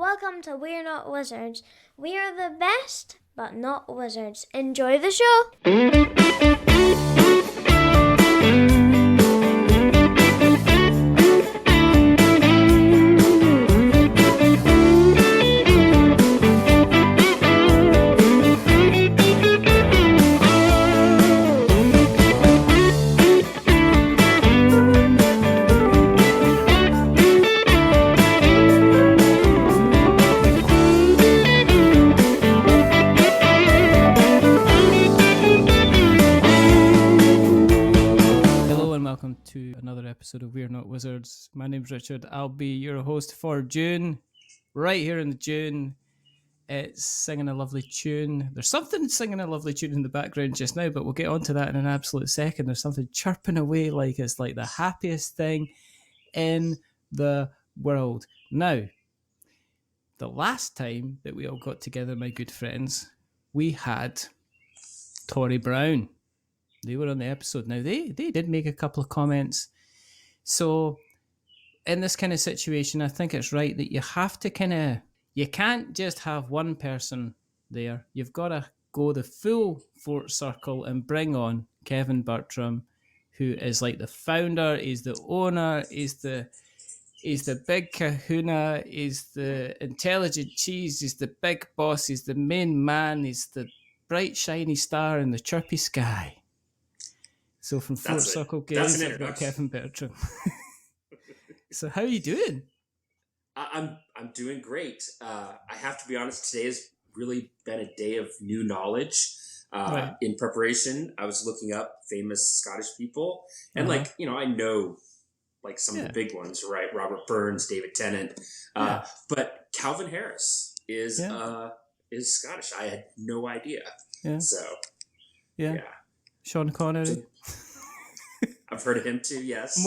Welcome to We're Not Wizards. We are the best, but not wizards. Enjoy the show! To another episode of We're Not Wizards. My name's Richard. I'll be your host for June. Right here in June, it's singing a lovely tune. There's something singing a lovely tune in the background just now, but we'll get onto that in an absolute second. There's something chirping away like it's like the happiest thing in the world. Now, the last time that we all got together, my good friends, we had Tori Brown. They were on the episode. Now, they did make a couple of comments. So, in this kind of situation, I think it's right that you have to you can't just have one person there. You've got to go the full Fort Circle and bring on Kevin Bertram, who is like the founder, he's the owner, he's the big kahuna, he's the intelligent cheese, he's the big boss, he's the main man, he's the bright, shiny star in the chirpy sky. So from Fort Circle Games, I've got Kevin Bertram. So how are you doing? I'm doing great. I have to be honest, today has really been a day of new knowledge. Right. In preparation, I was looking up famous Scottish people. And I know like some of the big ones, right? Robert Burns, David Tennant. But Calvin Harris is Scottish. I had no idea. Yeah. So, yeah. Sean Connery. I've heard of him too, yes.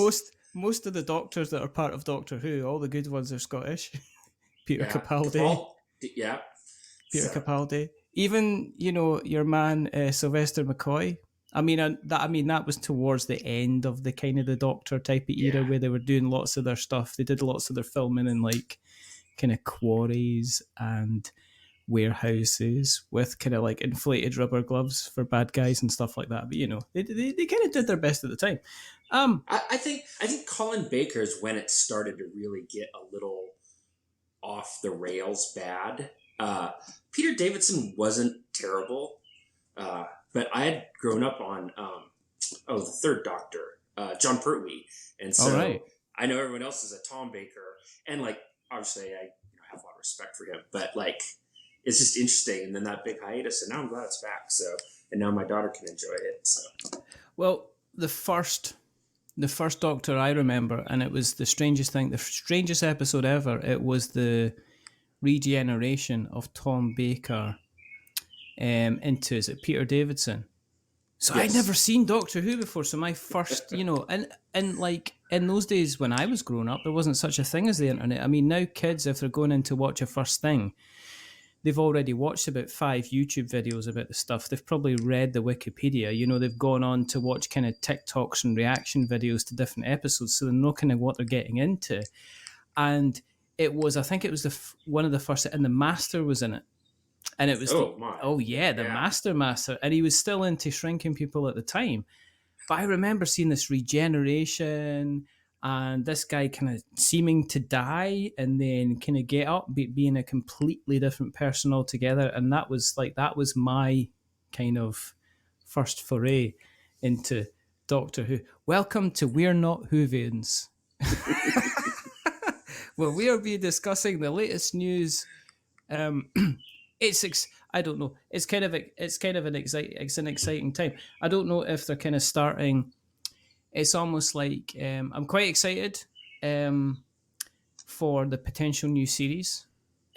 Most of the doctors that are part of Doctor Who, all the good ones are Scottish. Peter Capaldi. Peter Capaldi. Even, your man Sylvester McCoy. That was towards the end of the kind of the Doctor type of era where they were doing lots of their stuff. They did lots of their filming in like kind of quarries and warehouses with kind of like inflated rubber gloves for bad guys and stuff like that. But they kind of did their best at the time. I think Colin Baker is when it started to really get a little off the rails bad. Peter Davison wasn't terrible, but I had grown up on the Third Doctor, John Pertwee, and so I know everyone else is a Tom Baker, and like obviously I have a lot of respect for him, but like. It's just interesting, and then that big hiatus, and now I'm glad it's back. So, and now my daughter can enjoy it. So, well, the first Doctor I remember, and it was the strangest episode ever. It was the regeneration of Tom Baker into is it Peter Davison? So I'd never seen Doctor Who before. So my first, and like in those days when I was growing up, there wasn't such a thing as the internet. I mean, now kids, if they're going in to watch a first thing. They've already watched about 5 YouTube videos about the stuff. They've probably read the Wikipedia. They've gone on to watch kind of TikToks and reaction videos to different episodes, so they know kind of what they're getting into. And I think it was one of the first, and the Master was in it. And it was, the Master. And he was still into shrinking people at the time. But I remember seeing this regeneration and this guy kind of seeming to die and then kind of get up, being a completely different person altogether. And that was my kind of first foray into Doctor Who. Welcome to We're Not Whovians. Well, we'll be discussing the latest news. I don't know. It's an exciting time. I don't know if they're kind of starting. It's almost like I'm quite excited for the potential new series.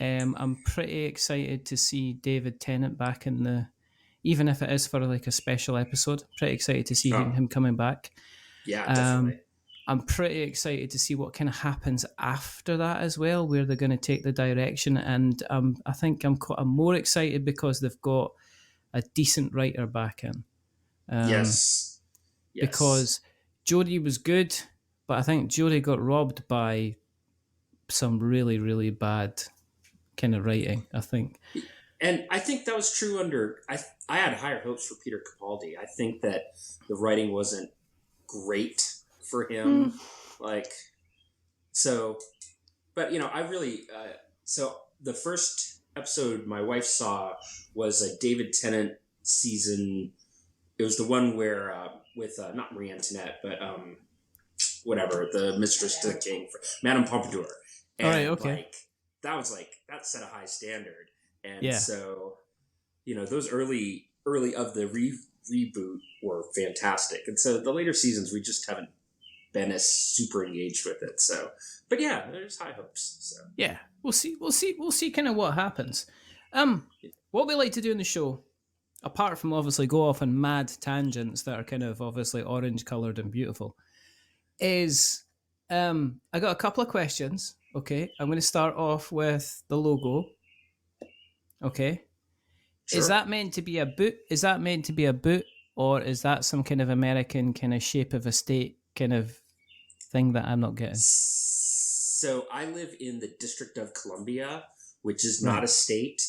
I'm pretty excited to see David Tennant back even if it is for like a special episode. Pretty excited to see him coming back. Yeah, definitely. I'm pretty excited to see what kind of happens after that as well, where they're going to take the direction. And I think I'm more excited because they've got a decent writer back in. Yes. Because Jodie was good, but I think Jodie got robbed by some really, really bad kind of writing, I think. And I think that was true under. I had higher hopes for Peter Capaldi. I think that the writing wasn't great for him. Like, so, but I really. So the first episode my wife saw was a David Tennant season. It was the one where with not Marie Antoinette, but whatever, the Mistress to the King, Madame Pompadour. And All right, okay. That set a high standard. And Yeah. so, those early of the reboot were fantastic. And so the later seasons, we just haven't been as super engaged with it. So, but yeah, there's high hopes. So Yeah, we'll see kind of what happens. What we like to do in the show, apart from obviously go off on mad tangents that are kind of obviously orange coloured and beautiful, is I got a couple of questions. Okay, I'm going to start off with the logo. Okay. Sure. Is that meant to be a boot? Is that meant to be a boot, or is that some kind of American kind of shape of a state kind of thing that I'm not getting? So I live in the District of Columbia, which is not a state.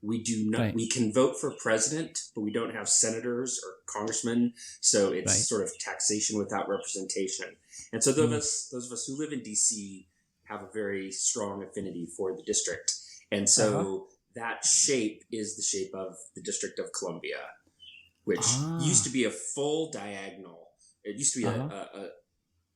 We do not. Right. We can vote for president, but we don't have senators or congressmen. So it's sort of taxation without representation. And so those of us who live in DC have a very strong affinity for the district. And so that shape is the shape of the District of Columbia, which used to be a full diagonal. It used to be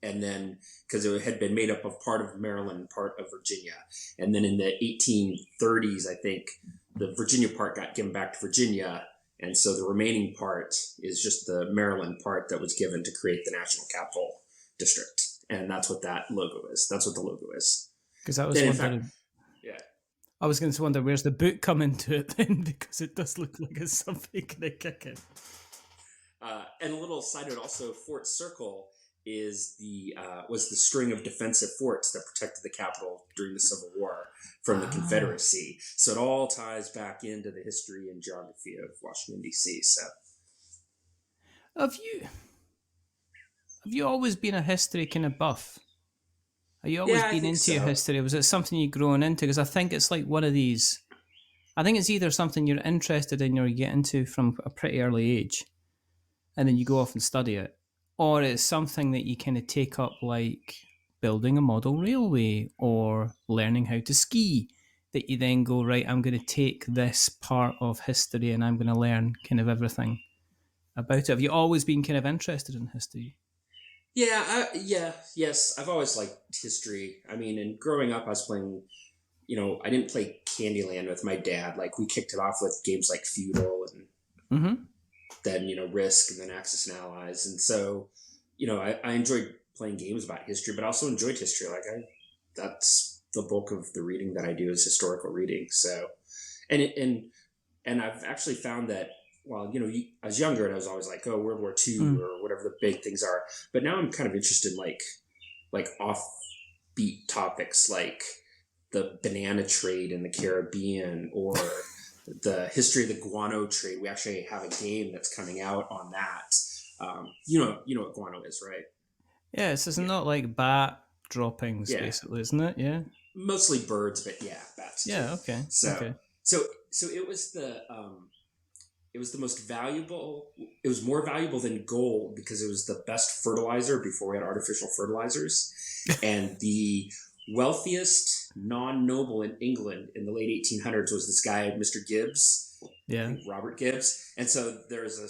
and then because it had been made up of part of Maryland and part of Virginia. And then in the 1830s, I think the Virginia part got given back to Virginia. And so the remaining part is just the Maryland part that was given to create the National Capital District. And that's what that logo is. That's what the logo is. Because I was wondering. I was going to wonder, where's the boot come into it then? Because it does look like it's something kind of kicking. And a little side note also, Fort Circle was the string of defensive forts that protected the capital during the Civil War from the Confederacy. So it all ties back into the history and geography of Washington, D.C. So, have you always been a history kind of buff? Have you always been into your history? Was it something you've grown into? Because I think it's like one of these. I think it's either something you're interested in or you get into from a pretty early age, and then you go off and study it, or it's something that you kind of take up, like building a model railway or learning how to ski, that you then go, right, I'm going to take this part of history and I'm going to learn kind of everything about it. Have you always been kind of interested in history? Yes. I've always liked history. I mean, and growing up, I was playing, I didn't play Candyland with my dad. Like, we kicked it off with games like Feudal and then, Risk and then Axis and Allies. And so, I enjoyed playing games about history, but I also enjoyed history. Like, that's the bulk of the reading that I do is historical reading. So, and I've actually found that, well, I was younger and I was always like, oh, World War II or whatever the big things are. But now I'm kind of interested in like offbeat topics like the banana trade in the Caribbean or the history of the guano trade. We actually have a game that's coming out on that. You know what guano is, right? Yeah, it's not like bat droppings, basically, isn't it? Yeah. Mostly birds, but bats. Yeah. Okay. So it was the most valuable. It was more valuable than gold because it was the best fertilizer before we had artificial fertilizers. And the wealthiest non-noble in England in the late 1800s was this guy, Mr. Gibbs. Yeah. Robert Gibbs. And so there's a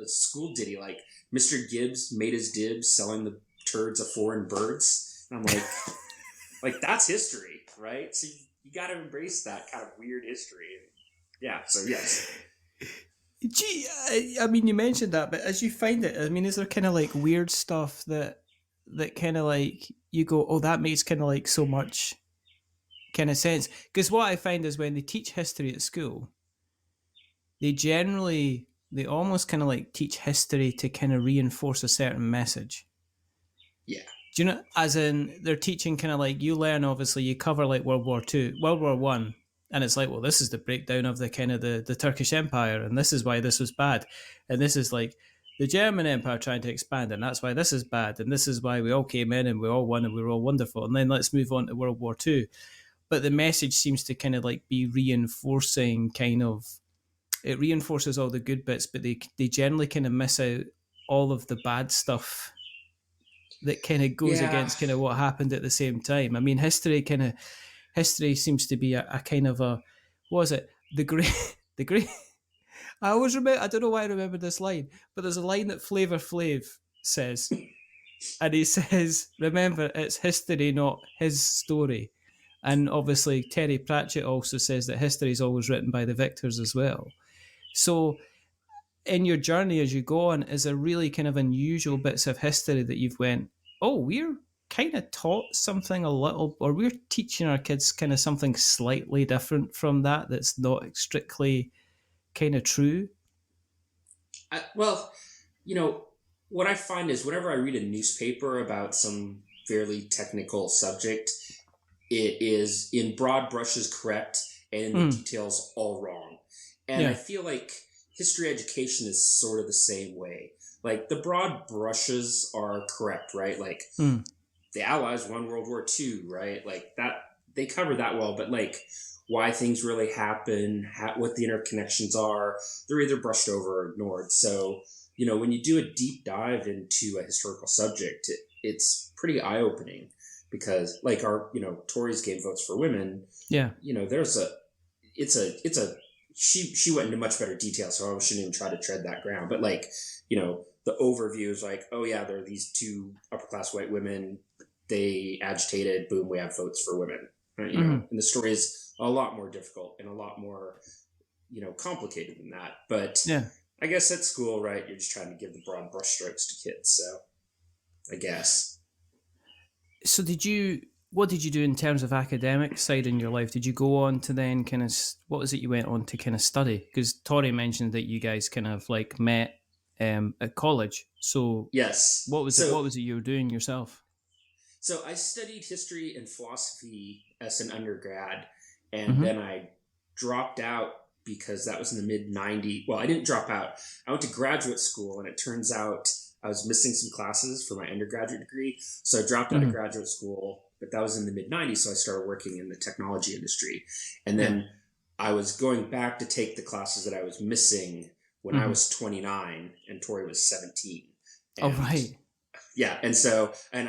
school ditty like Mr. Gibbs made his dibs selling the turds of foreign birds. And I'm like that's history, right? So you got to embrace that kind of weird history. Yeah. So yes. Gee, I mean, you mentioned that, but as you find it, I mean, is there kind of like weird stuff that kind of like you go, oh, that makes kind of like so much kind of sense? Because what I find is when they teach history at school, they almost kind of like teach history to kind of reinforce a certain message. Yeah. Do you know, as in they're teaching kind of like, you learn, obviously, you cover like World War II, World War One. And it's like, well, this is the breakdown of the kind of the Turkish Empire, and this is why this was bad. And this is like the German Empire trying to expand, and that's why this is bad. And this is why we all came in and we all won and we were all wonderful. And then let's move on to World War II. but the message seems to kind of like be reinforcing it reinforces all the good bits, but they generally kind of miss out all of the bad stuff that kind of goes Yeah. against kind of what happened at the same time. I mean, history seems to be a kind of a, what was it, the great the great. I always remember. I don't know why I remember this line, but there's a line that Flavor Flav says, and he says, "Remember, it's history, not his story." And obviously, Terry Pratchett also says that history is always written by the victors as well. So, in your journey as you go on, is there really kind of unusual bits of history that you've went, oh, we're kind of taught something a little, or we're teaching our kids kind of something slightly different from that that's not strictly kind of true? Well, what I find is whenever I read a newspaper about some fairly technical subject, it is in broad brushes correct and in the details all wrong. And I feel like history education is sort of the same way. Like the broad brushes are correct, right? Like the Allies won World War II, right? Like that, they cover that well, but like why things really happen, what the interconnections are, they're either brushed over or ignored. So, when you do a deep dive into a historical subject, it's pretty eye-opening because like our, Tories gave votes for women. Yeah. She went into much better detail, so I shouldn't even try to tread that ground. But like, the overview is like, oh yeah, there are these two upper-class white women, they agitated, boom, we have votes for women. Right? And the story is a lot more difficult and a lot more, complicated than that. But yeah. I guess at school, right, you're just trying to give the broad brushstrokes to kids. So I guess. So what did you do in terms of academic side in your life? Did you go on to then kind of, what was it you went on to kind of study? Because Tori mentioned that you guys kind of like met at college. So yes, what was it you were doing yourself? So I studied history and philosophy as an undergrad, and then I dropped out because that was in the mid-90s. Well, I didn't drop out. I went to graduate school, and it turns out I was missing some classes for my undergraduate degree. So I dropped out of graduate school, but that was in the mid-90s, so I started working in the technology industry. And then I was going back to take the classes that I was missing when I was 29, and Tori was 17. And, oh, right. Yeah, and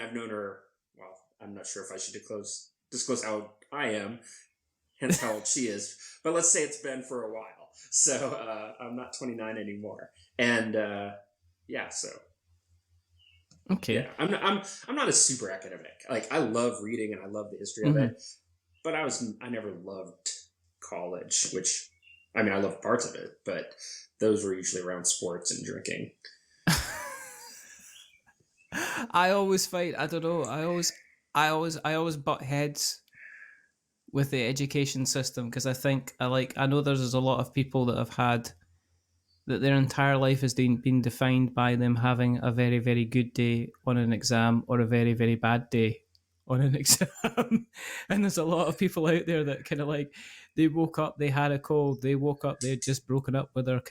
I've known her, well, I'm not sure if I should disclose how old I am, hence how old she is, but let's say it's been for a while. So I'm not 29 anymore. And so. Okay. Yeah, I'm not a super academic. Like I love reading and I love the history of it, but I never loved college, which I mean I loved parts of it, but those were usually around sports and drinking. I always fight. I don't know. I always butt heads with the education system because I know there's a lot of people that have had that their entire life has been defined by them having a very, very good day on an exam or a very, very bad day on an exam. And there's a lot of people out there that kind of like, they woke up, they had a cold, they woke up, they had just broken up with their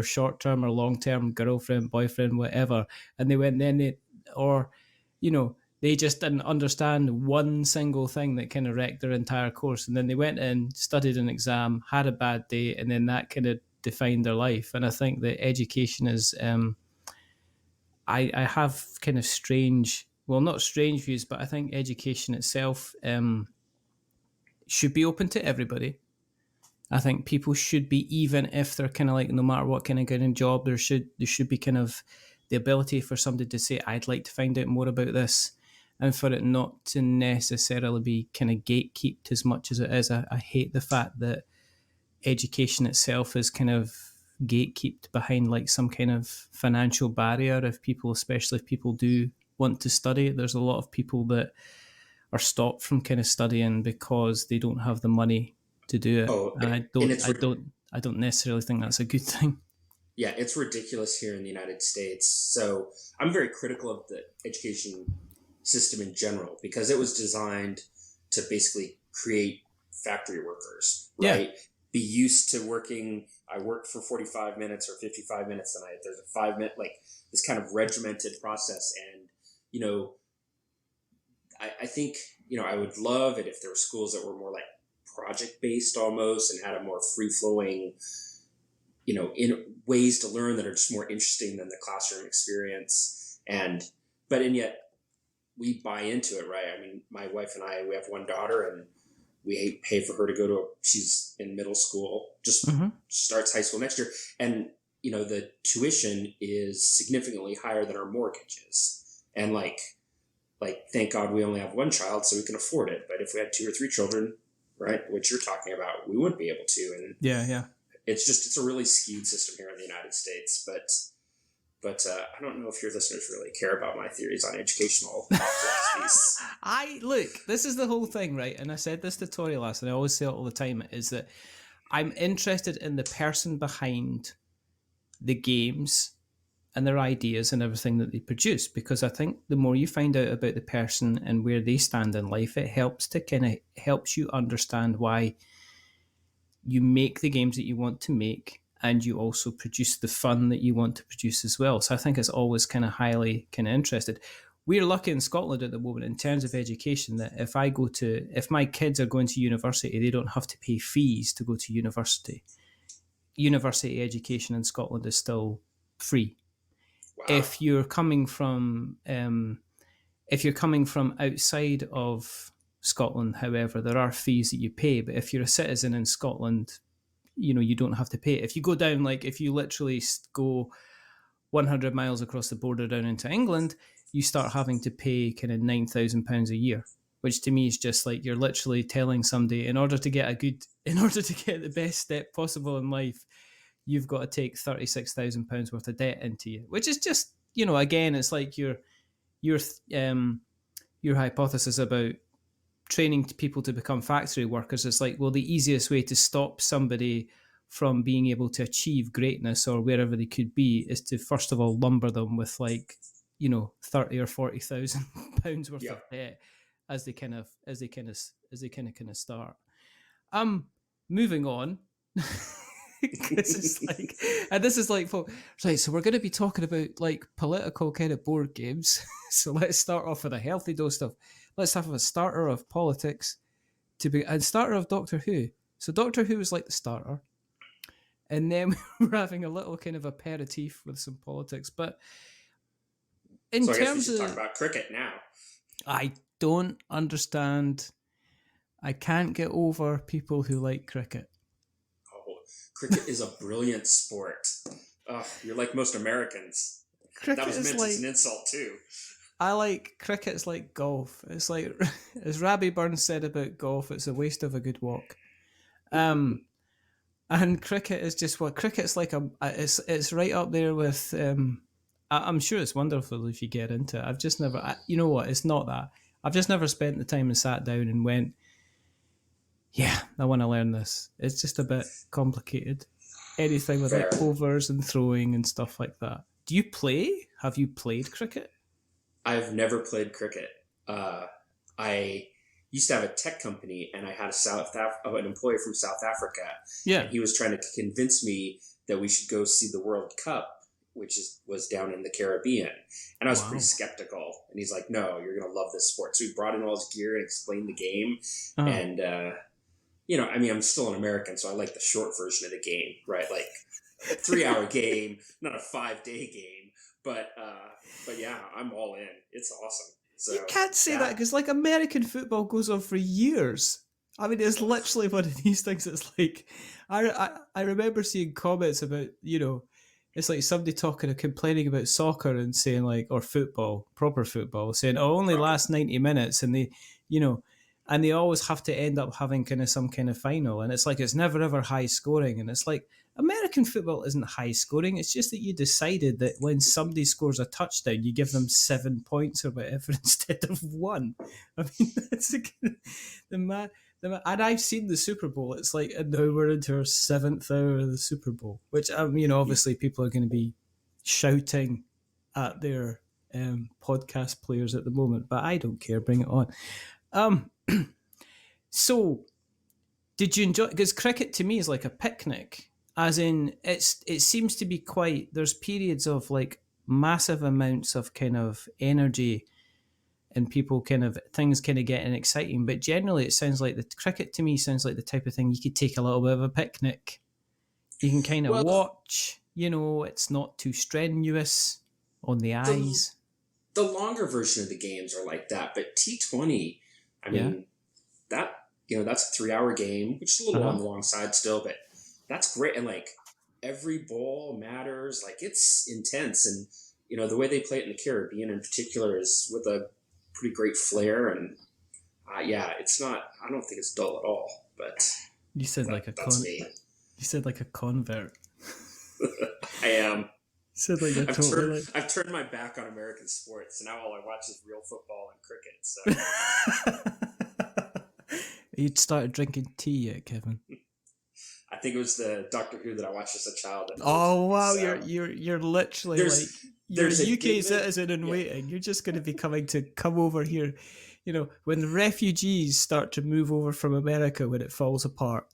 short-term or long-term girlfriend, boyfriend, whatever. And they went then, they just didn't understand one single thing that kind of wrecked their entire course. And then they went in, studied an exam, had a bad day, and then that kind of defined their life. And I think that education is, I have kind of not strange views, but I think education itself should be open to everybody. I think people should be, even if they're kind of like, no matter what kind of getting job, there should be kind of the ability for somebody to say, I'd like to find out more about this, and for it not to necessarily be kind of gatekept as much as it is. I hate the fact that education itself is kind of gatekept behind like some kind of financial barrier. Especially if people do want to study, there's a lot of people that are stopped from kind of studying because they don't have the money to do it. And I don't necessarily think that's a good thing. Yeah, it's ridiculous here in the United States. So I'm very critical of the education system in general because it was designed to basically create factory workers, right? Yeah. Be used to working. I work for 45 minutes or 55 minutes, and there's a 5 minute, like this kind of regimented process. And, I think, I would love it if there were schools that were more like project based almost and had a more free flowing, in ways to learn that are just more interesting than the classroom experience. And yet we buy into it, right? I mean, my wife and I, we have one daughter, and we pay for her to go to, she's in middle school, just starts high school next year. And, the tuition is significantly higher than our mortgages. And like, thank God we only have one child so we can afford it. But if we had 2 or 3 children, right, which you're talking about, we wouldn't be able to. And yeah. it's a really skewed system here in the United States. But I don't know if your listeners really care about my theories on educational philosophies. Look, this is the whole thing, right? And I said this to Tori last, and I always say it all the time, is that I'm interested in the person behind the games and their ideas and everything that they produce, because I think the more you find out about the person and where they stand in life, it helps you understand why you make the games that you want to make, and you also produce the fun that you want to produce as well. So I think it's always kind of highly kind of interested. We're lucky in Scotland at the moment in terms of education that if my kids are going to university, they don't have to pay fees to go to university. University education in Scotland is still free. Wow. If you're coming from outside of Scotland, however, there are fees that you pay. But if you're a citizen in Scotland, you don't have to pay it. If you go down, like if you literally go 100 miles across the border down into England, you start having to pay kind of £9,000 a year, which to me is just like you're literally telling somebody in order to get the best step possible in life, you've got to take £36,000 worth of debt into you, which is just, again, it's like your hypothesis about training people to become factory workers. It's like, well, the easiest way to stop somebody from being able to achieve greatness or wherever they could be is to first of all lumber them with like, 30 or 40,000 pounds worth of debt as they kind of start. Moving on. This is like, right, so we're going to be talking about like political kind of board games. So let's start off with a healthy dose of, let's have a starter of politics and starter of Doctor Who. So Doctor Who was like the starter, and then we're having a little kind of aperitif with some politics. But I guess we should talk about cricket now. I don't understand. I can't get over people who like cricket. Cricket is a brilliant sport. You're like most Americans. Cricket that was meant as an insult too. I like cricket. It's like golf. It's like, as Rabbie Burns said about golf, it's a waste of a good walk. And cricket is just what cricket's like. It's right up there with. I'm sure it's wonderful if you get into it. I've just never. You know what? It's not that. I've just never spent the time and sat down and went, yeah, I want to learn this. It's just a bit complicated. Anything with like overs and throwing and stuff like that. Do you play? Have you played cricket? I've never played cricket. I used to have a tech company, and I had an employee from South Africa. Yeah, and he was trying to convince me that we should go see the World Cup, which was down in the Caribbean. And I was pretty skeptical. And he's like, "No, you're going to love this sport." So he brought in all his gear and explained the game. And I'm still an American, so I like the short version of the game, right? Like a 3-hour game, not a 5-day game. But yeah, I'm all in. It's awesome. So you can't say that because like American football goes on for years. I mean, it's literally one of these things. It's like I remember seeing comments about, it's like somebody complaining about soccer and saying like, or football, proper football, saying, "Oh, only lasts 90 minutes," and they, and they always have to end up having kind of some kind of final, and it's like it's never ever high scoring, and it's like American football isn't high scoring. It's just that you decided that when somebody scores a touchdown, you give them 7 points or whatever instead of 1. I mean, that's the man. And I've seen the Super Bowl. It's like, and now we're into our 7th hour of the Super Bowl, which obviously people are going to be shouting at their podcast players at the moment, but I don't care. Bring it on. So, did you enjoy? Because cricket to me is like a picnic. As in, it seems to be quite. There's periods of like massive amounts of kind of energy and people things getting exciting. But generally, it sounds like the cricket to me sounds like the type of thing you could take a little bit of a picnic. You can kind of Well, watch. It's not too strenuous on the eyes. The longer version of the games are like that, but T20, I mean, that's a 3-hour game, which is a little on the long side still, but that's great. And like every ball matters. Like it's intense. And, the way they play it in the Caribbean in particular is with a pretty great flair. And it's not, I don't think it's dull at all, but you said that's me. You said like a convert. I am. Said like I've turned my back on American sports, so now all I watch is real football and cricket. So you'd started drinking tea yet, Kevin? I think it was the Doctor Who that I watched as a child. Oh wow, so you're literally you're a UK citizen in waiting. You're just going to be come over here. When the refugees start to move over from America when it falls apart,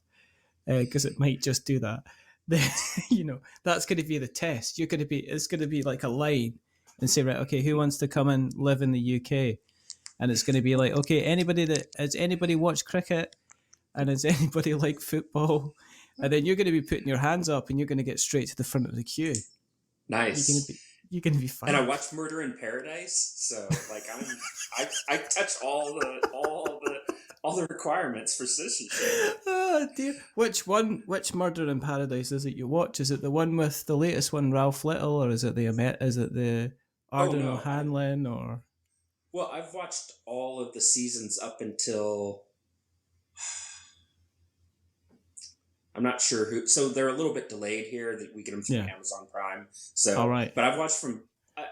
because it might just do that. Then that's going to be the test. It's going to be like a line and say, right, okay, who wants to come and live in the UK? And it's going to be like, okay, has anybody watched cricket, and has anybody like football? And then you're going to be putting your hands up, and you're going to get straight to the front of the queue. Nice. You're going to be fine. And I watched Murder in Paradise, so like I touch all the requirements for citizenship. Oh dear! Which Murder in Paradise is it you watch? Is it the one with the latest one, Ralph Little, or is it the Arden O'Hanlon, or? Well, I've watched all of the seasons up until I'm not sure who. So they're a little bit delayed here. That we get them through Amazon Prime. So, all right. But I've watched from.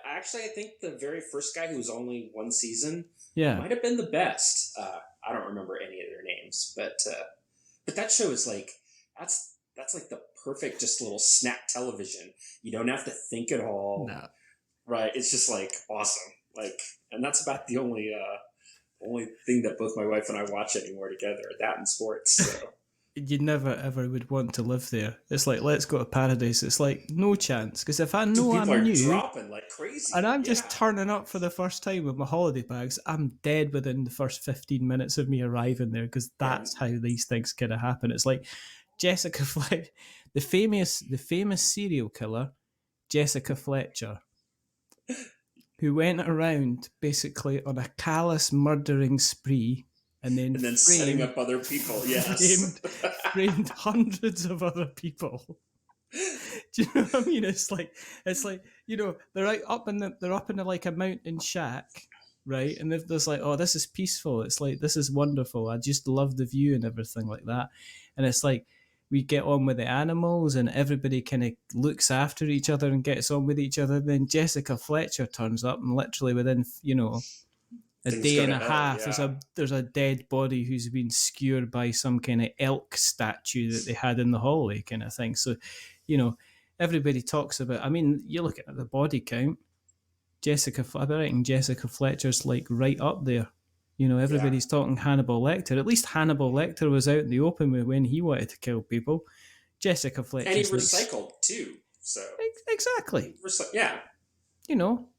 Actually, I think the very first guy who was only one season. Might have been the best. I don't remember any of their names, but that show is like that's like the perfect just little snack television. You don't have to think at all. No. Right? It's just like awesome. Like, and that's about the only thing that both my wife and I watch anymore together. That and sports. So. You never ever would want to live there. It's like, let's go to Paradise. It's like no chance, because if I know people are new, dropping like crazy, and I'm just turning up for the first time with my holiday bags, I'm dead within the first 15 minutes of me arriving there, because that's how these things kind of happen. It's like Jessica Fletcher, the famous serial killer, Jessica Fletcher, who went around basically on a callous murdering spree. And then setting up other people, yes. framed hundreds of other people. Do you know what I mean? It's like they're up in like a mountain shack, right? And there's like, oh, this is peaceful. It's like, this is wonderful. I just love the view and everything like that. And it's like we get on with the animals, and everybody kind of looks after each other and gets on with each other. Then Jessica Fletcher turns up, and literally within a day and a half, there's a dead body who's been skewered by some kind of elk statue that they had in the hallway, kind of thing. So, everybody talks about. I mean, you're looking at the body count. I reckon Jessica Fletcher's like right up there. Everybody's talking Hannibal Lecter. At least Hannibal Lecter was out in the open when he wanted to kill people. Jessica Fletcher, and he recycled too. So exactly, yeah.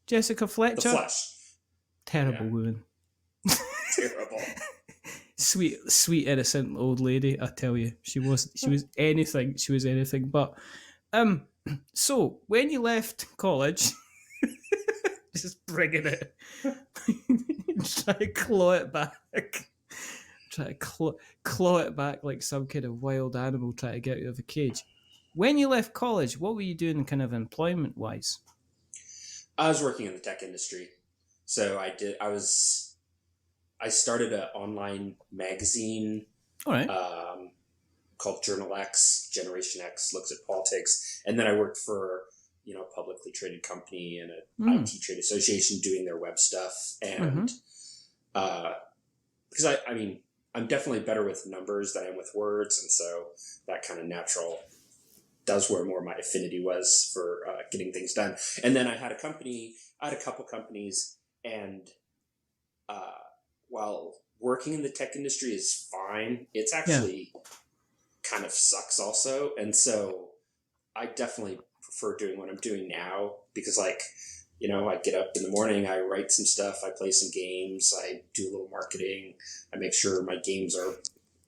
Jessica Fletcher. The Flesh. Terrible woman. Terrible. Sweet innocent old lady, I tell you. She was anything. She was anything but. So when you left college, just bringing it, try to claw it back. Try to claw it back like some kind of wild animal trying to get out of a cage. When you left college, what were you doing kind of employment-wise? I was working in the tech industry. So I started an online magazine called Journal X, Generation X, looks at politics. And then I worked for, a publicly traded company and an IT trade association doing their web stuff. And because I'm definitely better with numbers than I am with words. And so that kind of natural does where more my affinity was for getting things done. And then I had a couple companies. And while working in the tech industry is fine, it's actually kind of sucks also. And so I definitely prefer doing what I'm doing now, because like I get up in the morning, I write some stuff, I play some games, I do a little marketing, I make sure my games are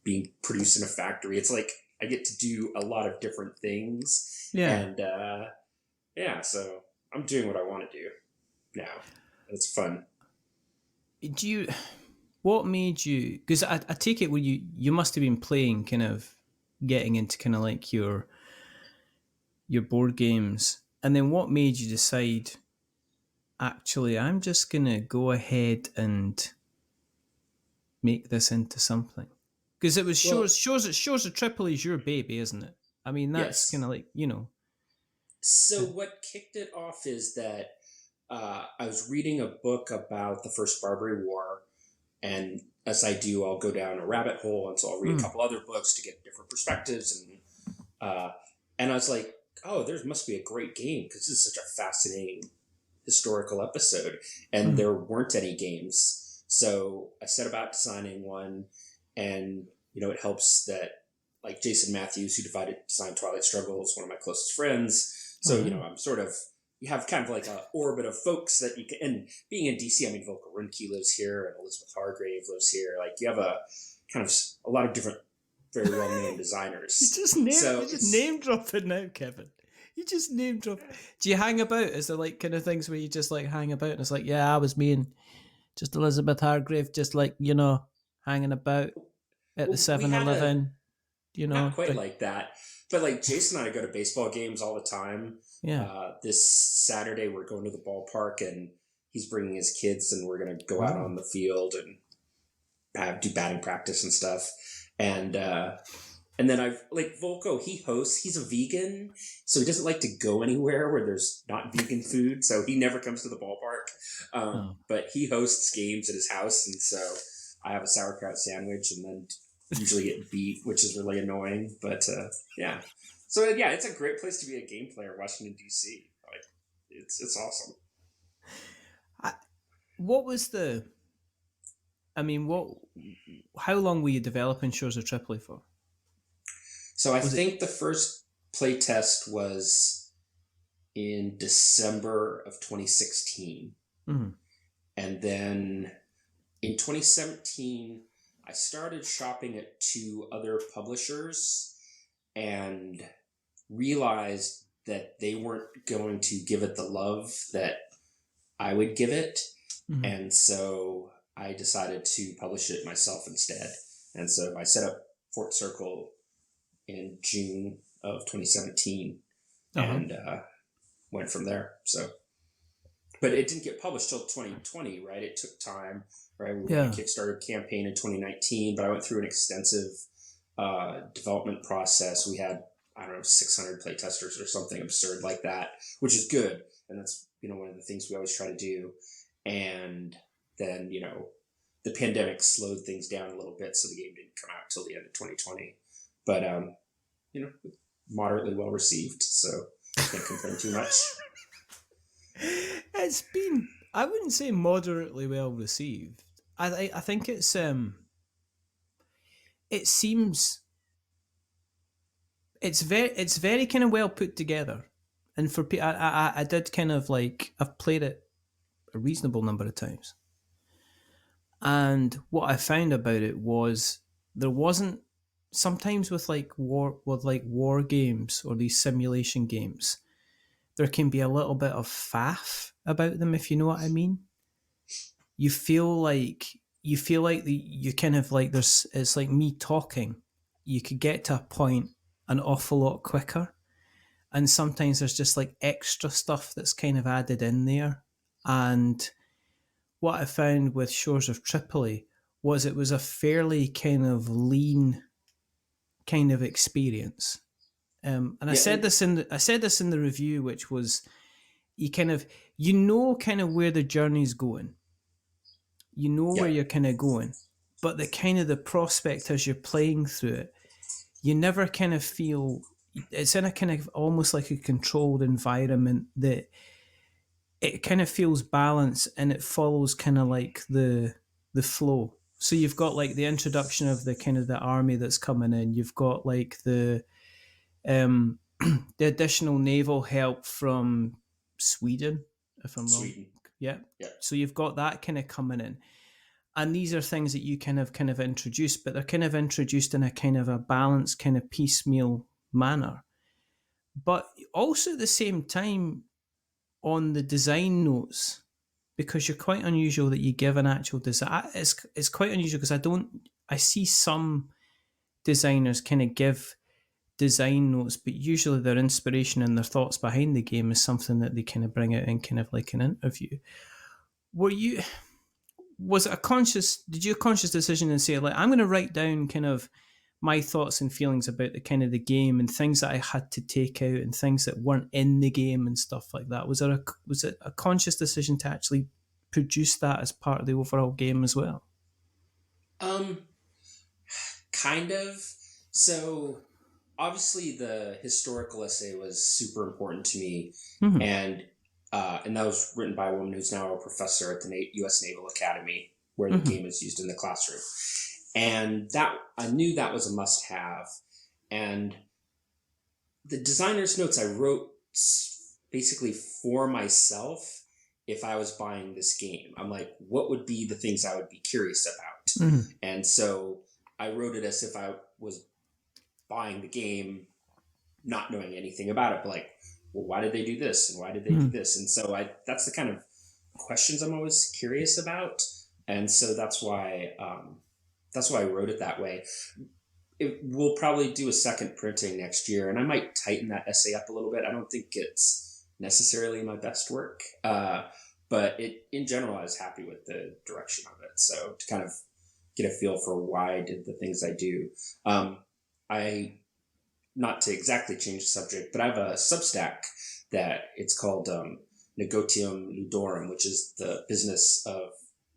being produced in a factory. It's like I get to do a lot of different things. Yeah. And so I'm doing what I want to do now. It's fun. What made you, because I take it when you must have been playing, kind of getting into kind of like your board games, and then what made you decide, actually, I'm just going to go ahead and make this into something? Because it was Shores of Tripoli is your baby, isn't it? I mean, that's Yes. kind of like, So what kicked it off is that I was reading a book about the First Barbary War, and as I do, I'll go down a rabbit hole, and so I'll read a couple other books to get different perspectives, and I was like, oh, there must be a great game because this is such a fascinating historical episode, and there weren't any games, so I set about designing one, and it helps that like Jason Matthews, who designed Twilight Struggle, is one of my closest friends. So, I'm sort of, you have kind of like an orbit of folks that you can, and being in DC, I mean, Volker Ruhnke lives here and Elizabeth Hargrave lives here. Like, you have a kind of a lot of different, very well-known designers. You just name dropping now, Kevin. You just name drop. Do you hang about? Is there like kind of things where you just like hang about and it's like, yeah, I was me and just Elizabeth Hargrave, just like, hanging about at the 7-Eleven, Not quite drink. like that. But like Jason and I go to baseball games all the time. Yeah. This Saturday we're going to the ballpark and he's bringing his kids and we're going to go out on the field and do batting practice and stuff. And then I've like Volko, he hosts, he's a vegan, so he doesn't like to go anywhere where there's not vegan food. So he never comes to the ballpark. But he hosts games at his house. And so I have a sauerkraut sandwich and then usually get beat, which is really annoying. But yeah. So yeah, it's a great place to be a game player, Washington, D.C. Like, it's awesome. How long were you developing Shores of Tripoli for? So I think the first play test was in December of 2016. And then in 2017, I started shopping at 2 other publishers and realized that they weren't going to give it the love that I would give it. And so I decided to publish it myself instead. And so I set up Fort Circle in June of 2017 and went from there. So, but it didn't get published till 2020, right? It took time, right? We ran a Kickstarter campaign in 2019, but I went through an extensive development process. We had, 600 playtesters or something absurd like that, which is good. And that's, one of the things we always try to do. And then, the pandemic slowed things down a little bit, so the game didn't come out till the end of 2020. But, moderately well received, so I can't complain too much. It's been, I wouldn't say moderately well received. I think it seems it's very kind of well put together, and for I did kind of like, I've played it a reasonable number of times, and what I found about it was there wasn't, sometimes with war games or these simulation games, there can be a little bit of faff about them, if you know what I mean. You feel like you kind of like, it's like me talking. You could get to a point an awful lot quicker, and sometimes there's just like extra stuff that's kind of added in there. And what I found with Shores of Tripoli was it was a fairly kind of lean kind of experience. And I said this in the review, which was, you kind of where the journey's going. Where you're kind of going, but the prospect as you're playing through it, you never kind of feel, it's in a kind of almost like a controlled environment that it kind of feels balanced and it follows kind of like the flow. So you've got like the introduction of the kind of the army that's coming in. You've got like the the additional naval help from Sweden if I'm wrong. Sweden. Yeah. Yeah. So you've got that kind of coming in. And these are things that you kind of introduce, but they're kind of introduced in a kind of a balanced, kind of piecemeal manner. But also at the same time, on the design notes, because you're quite unusual that you give an actual design. It's quite unusual because I see some designers kind of give design notes, but usually their inspiration and their thoughts behind the game is something that they kind of bring out in kind of like an interview. Was it did you a conscious decision and say, like, I'm going to write down kind of my thoughts and feelings about the kind of the game and things that I had to take out and things that weren't in the game and stuff like that? Was it a conscious decision to actually produce that as part of the overall game as well? Kind of. So obviously the historical essay was super important to me, Mm-hmm. and that was written by a woman who's now a professor at the U.S. Naval Academy, where the game is used in the classroom. And that I knew that was a must-have. And the designer's notes I wrote basically for myself if I was buying this game. I'm like, what would be the things I would be curious about? Mm-hmm. And so I wrote it as if I was buying the game, not knowing anything about it, but like, well, why did they do this? And why did they do this? And so that's the kind of questions I'm always curious about. And so that's why I wrote it that way. We'll probably do a second printing next year, and I might tighten that essay up a little bit. I don't think it's necessarily my best work, but in general, I was happy with the direction of it. So to kind of get a feel for why I did the things I do. Not to exactly change the subject, but I have a Substack that it's called Negotium Ludorum, which is the business of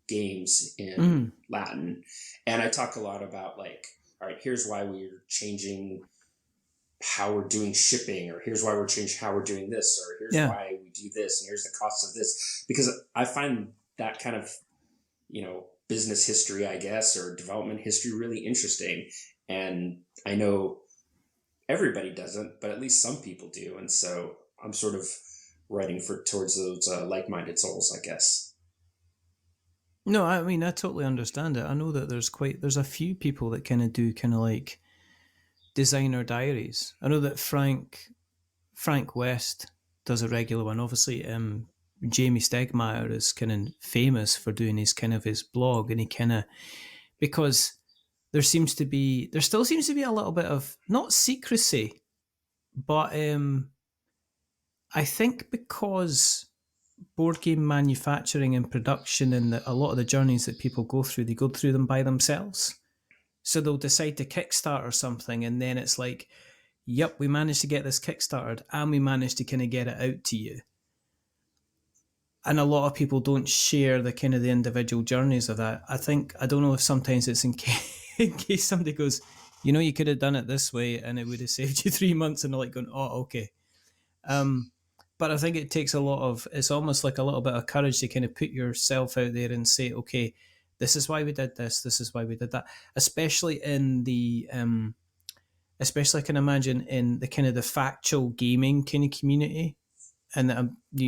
games in Latin. And I talk a lot about like, all right, here's why we're changing how we're doing shipping, or here's why we're changing how we're doing this, or here's why we do this, and here's the cost of this. Because I find that kind of, business history, I guess, or development history really interesting. And I know everybody doesn't, but at least some people do. And so I'm sort of writing towards those like-minded souls, I guess. No, I mean, I totally understand it. I know that there's a few people that kind of do kind of like designer diaries. I know that Frank West does a regular one. Obviously, Jamie Stegmaier is kind of famous for doing his blog, and he kind of, because there still seems to be a little bit of, not secrecy, but I think because board game manufacturing and production and a lot of the journeys that people go through, they go through them by themselves. So they'll decide to Kickstarter something, and then it's like, yep, we managed to get this Kickstarted, and we managed to kind of get it out to you. And a lot of people don't share the kind of the individual journeys of that. I don't know if sometimes it's in case somebody goes, you could have done it this way and it would have saved you 3 months, and they're like going, oh, okay. But I think it takes it's almost like a little bit of courage to kind of put yourself out there and say, okay, this is why we did this, this is why we did that. Especially in the, especially I can imagine in the kind of the factual gaming kind of community. And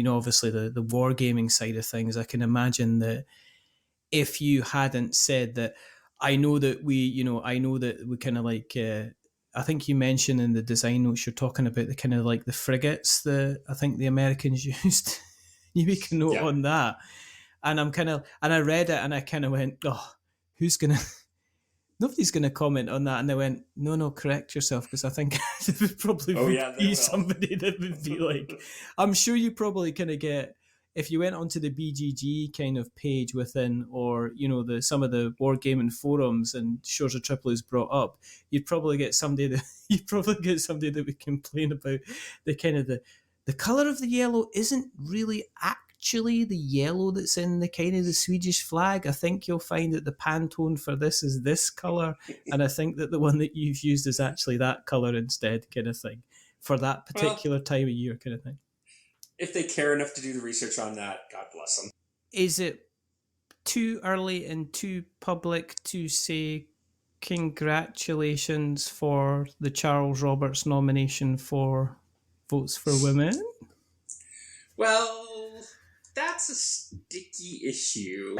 obviously the wargaming side of things, I can imagine that if you hadn't said that, I know that we kind of like, I think you mentioned in the design notes, you're talking about the kind of like the frigates that I think the Americans used. You make a note on that. And I read it and I kind of went, oh, nobody's going to comment on that. And they went, no, correct yourself, because I think there would probably be somebody that would be like, I'm sure you probably kind of get, if you went onto the BGG kind of page within, or, some of the wargaming forums and Shores of Tripoli is brought up, you'd probably get somebody that would complain about the kind of the colour of the yellow isn't really actually the yellow that's in the kind of the Swedish flag. I think you'll find that the Pantone for this is this colour, and I think that the one that you've used is actually that colour instead, kind of thing, for that particular time of year, kind of thing. If they care enough to do the research on that, God bless them. Is it too early and too public to say congratulations for the Charles Roberts nomination for Votes for Women? Well, that's a sticky issue.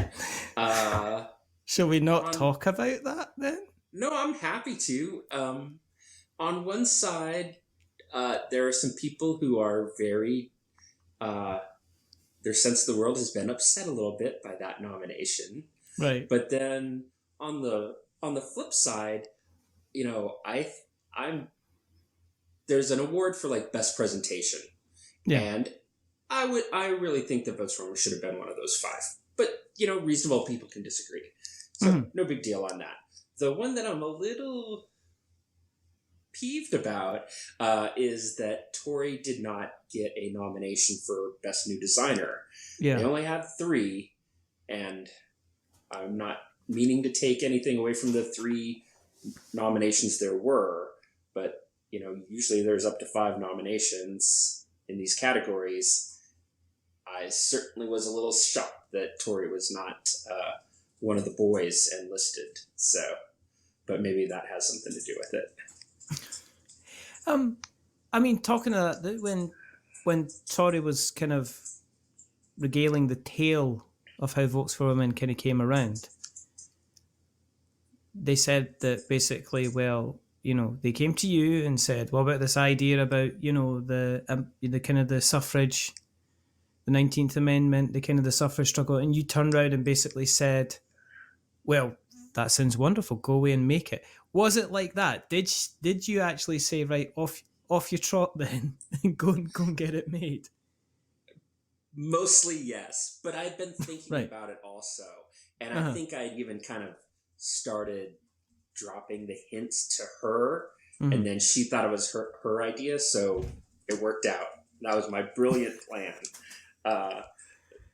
Shall we not talk about that then? No, I'm happy to. On one side, there are some people who are very, their sense of the world has been upset a little bit by that nomination. Right. But then on the flip side, you know, I'm there's an award for like best presentation, and I really think that Votes for Women should have been one of those 5. But you know, reasonable people can disagree, so no big deal on that. The one that I'm a little peeved about is that Tori did not get a nomination for Best New Designer. Yeah. They only had 3, and I'm not meaning to take anything away from the 3 nominations there were, but you know, usually there's up to 5 nominations in these categories. I certainly was a little shocked that Tori was not one of the boys enlisted. So, but maybe that has something to do with it. I mean, talking of that, when Tori was kind of regaling the tale of how Votes for Women kind of came around, they said that basically, well, you know, they came to you and said, what about this idea about, you know, the kind of the suffrage, the 19th Amendment, the kind of the suffrage struggle, and you turned around and basically said, well, that sounds wonderful, go away and make it. Was it like that? Did you actually say, right, off your trot then, and go and get it made? Mostly yes, but I'd been thinking right. about it also, and I think I'd even kind of started dropping the hints to her, and then she thought it was her idea, so it worked out. That was my brilliant plan.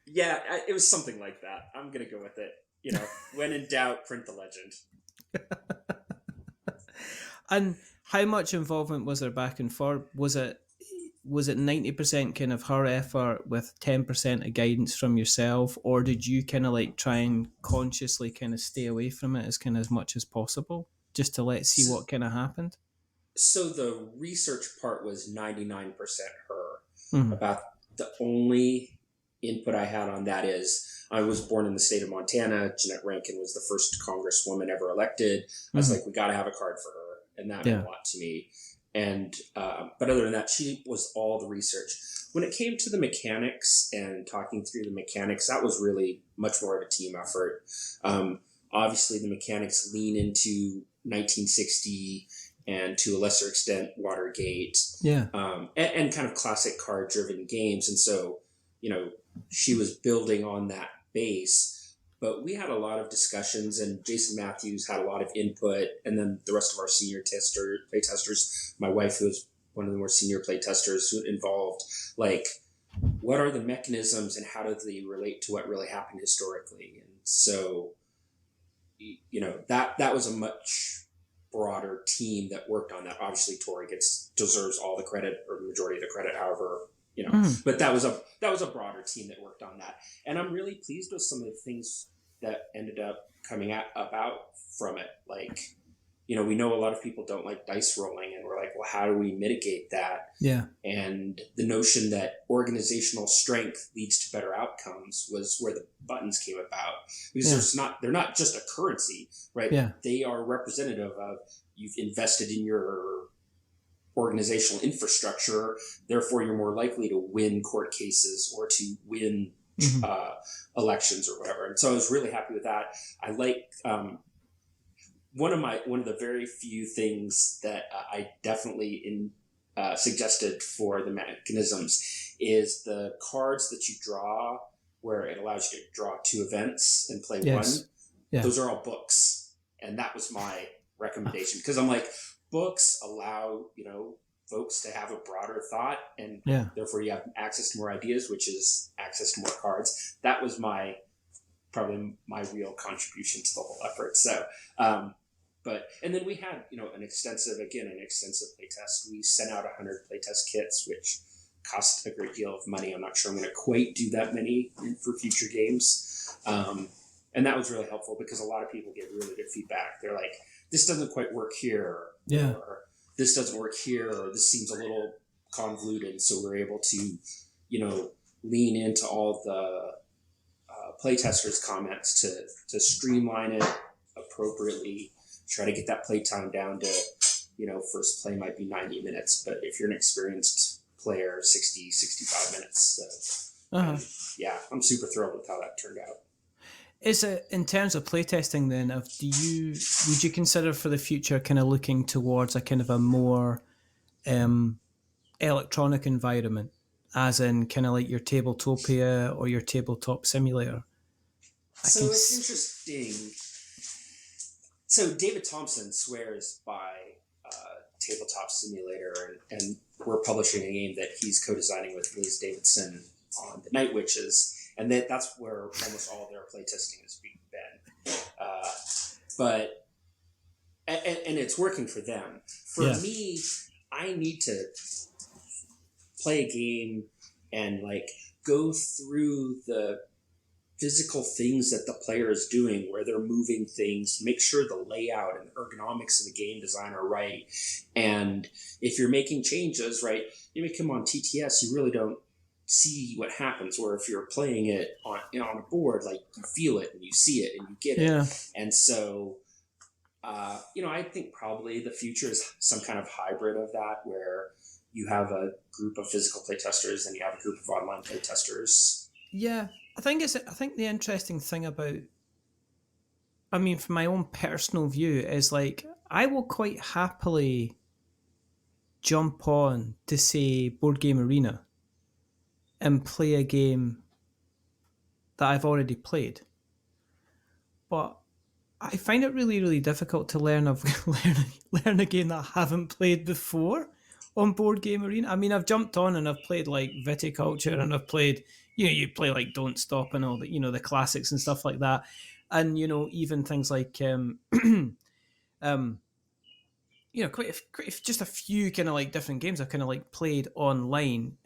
It was something like that. I'm gonna go with it. You know, when in doubt, print the legend. And how much involvement was there back and forth? Was it 90% kind of her effort with 10% of guidance from yourself, or did you kind of like try and consciously kind of stay away from it as much as possible, just to see what kind of happened? So the research part was 99% her. About the only input I had on that is I was born in the state of Montana. Jeanette Rankin was the first congresswoman ever elected. I was like, we got to have a card for her, and that meant a lot to me. And but other than that, she was all the research. When it came to the mechanics and talking through the mechanics, that was really much more of a team effort. Obviously, the mechanics lean into 1960 and to a lesser extent Watergate, and kind of classic card-driven games. And so, you know, she was building on that base. But we had a lot of discussions, and Jason Matthews had a lot of input, and then the rest of our senior playtesters, my wife, who was one of the more senior playtesters, who involved, like, what are the mechanisms and how do they relate to what really happened historically? And so, you know, that was a much broader team that worked on that. Obviously, Tori deserves all the credit, or the majority of the credit, however, you know, but that was a broader team that worked on that. And I'm really pleased with some of the things that ended up coming about from it. Like, you know, we know a lot of people don't like dice rolling, and we're like, well, how do we mitigate that? Yeah. And the notion that organizational strength leads to better outcomes was where the buttons came about, because they're not just a currency, right? Yeah. They are representative of, you've invested in your organizational infrastructure, therefore you're more likely to win court cases or to win elections or whatever. And so I was really happy with that. I like one of the very few things that I definitely suggested for the mechanisms is the cards that you draw, where it allows you to draw 2 events and play one. Yeah. Those are all books, and that was my recommendation, because I'm like, books allow, you know, folks to have a broader thought, and therefore you have access to more ideas, which is access to more cards. That was probably my real contribution to the whole effort. So, and then we had, you know, an extensive playtest. We sent out 100 playtest kits, which cost a great deal of money. I'm not sure I'm going to quite do that many for future games. And that was really helpful, because a lot of people get really good feedback. They're like, this doesn't quite work here, or this doesn't work here, or this seems a little convoluted. So we're able to, you know, lean into all the playtesters' comments to streamline it appropriately. Try to get that playtime down to, first play might be 90 minutes, but if you're an experienced player, 60, 65 minutes. Uh-huh. Yeah, I'm super thrilled with how that turned out. Is it, in terms of playtesting then, would you consider for the future kind of looking towards a kind of a more electronic environment, as in kind of like your Tabletopia or your Tabletop Simulator? So it's interesting. So David Thompson swears by Tabletop Simulator, and we're publishing a game that he's co-designing with Liz Davidson on the Night Witches, and that's where almost all their playtesting has been. But it's working for them. For me, I need to play a game and like go through the physical things that the player is doing, where they're moving things, make sure the layout and ergonomics of the game design are right. And if you're making changes, right, you make them on TTS, you really don't see what happens. Or if you're playing it on a board, like you feel it and you see it and you get it. And so, I think probably the future is some kind of hybrid of that, where you have a group of physical playtesters and you have a group of online playtesters. Yeah. I think the interesting thing about, I mean, from my own personal view, is like I will quite happily jump on to, say, Board Game Arena and play a game that I've already played. But I find it really, really difficult to learn a game that I haven't played before on Board Game Arena. I mean, I've jumped on and I've played like Viticulture, and I've played, you play like Don't Stop and all the, the classics and stuff like that. And, even things like, just a few kind of like different games I've kind of like played online.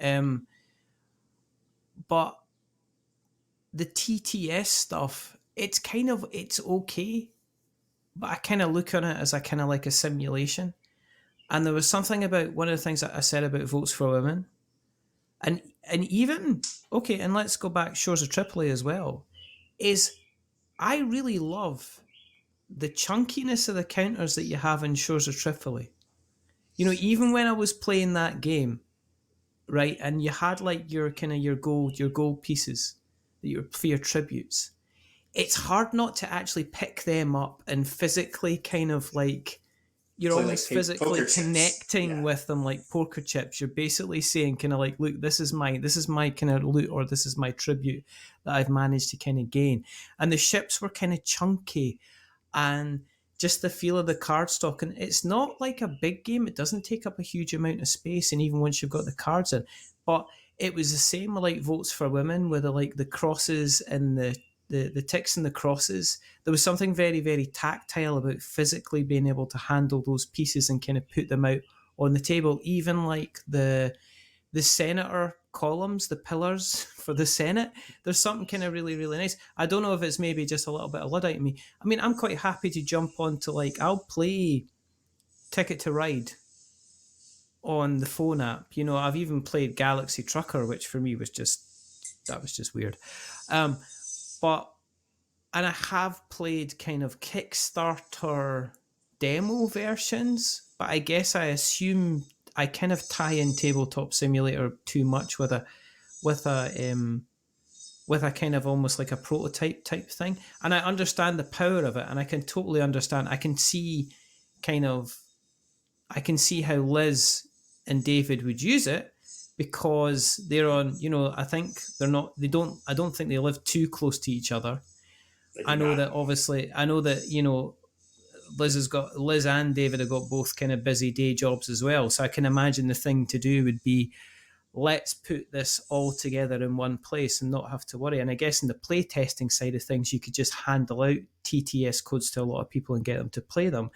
But the TTS stuff, it's okay. But I kind of look on it as a kind of like a simulation. And there was something about one of the things that I said about Votes for Women. And even, okay, and let's go back, Shores of Tripoli as well, is I really love the chunkiness of the counters that you have in Shores of Tripoli. Even when I was playing that game, right, and you had like your gold pieces for your tributes, it's hard not to actually pick them up and physically kind of like, you're almost like physically connecting with them like poker chips. You're basically saying kind of like, look, this is my kind of loot, or this is my tribute that I've managed to kind of gain. And the ships were kind of chunky, and just the feel of the card stock. And it's not like a big game. It doesn't take up a huge amount of space. And even once you've got the cards in, but it was the same with like Votes for Women, with the crosses and the ticks and the crosses. There was something very, very tactile about physically being able to handle those pieces and kind of put them out on the table. Even like the senator columns, the pillars for the Senate, there's something kind of really, really nice. I don't know if it's maybe just a little bit of Luddite in me. I mean, I'm quite happy to jump on to like, I'll play Ticket to Ride on the phone app. I've even played Galaxy Trucker, which for me was just weird. But, and I have played kind of Kickstarter demo versions, but I guess I assume I kind of tie in Tabletop Simulator too much with a kind of almost like a prototype type thing. And I understand the power of it, and I can totally understand. I can see how Liz and David would use it, because they're on, I think I don't think they live too close to each other. I know that Liz and David have got both kind of busy day jobs as well. So I can imagine the thing to do would be, let's put this all together in one place and not have to worry. And I guess in the play testing side of things, you could just handle out TTS codes to a lot of people and get them to play them.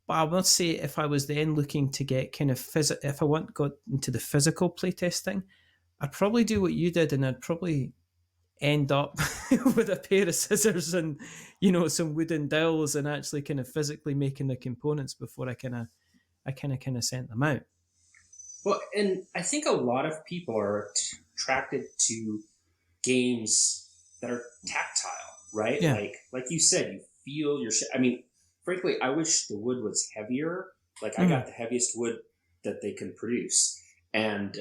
But I must say, if I was then looking to get kind of if I got into the physical playtesting, I'd probably do what you did, and I'd probably end up with a pair of scissors and some wooden dowels, and actually kind of physically making the components before I kind of sent them out. Well, and I think a lot of people are attracted to games that are tactile, right? Yeah. Like you said, you feel your shit. I mean, frankly, I wish the wood was heavier. Like I Mhm. got the heaviest wood that they can produce, and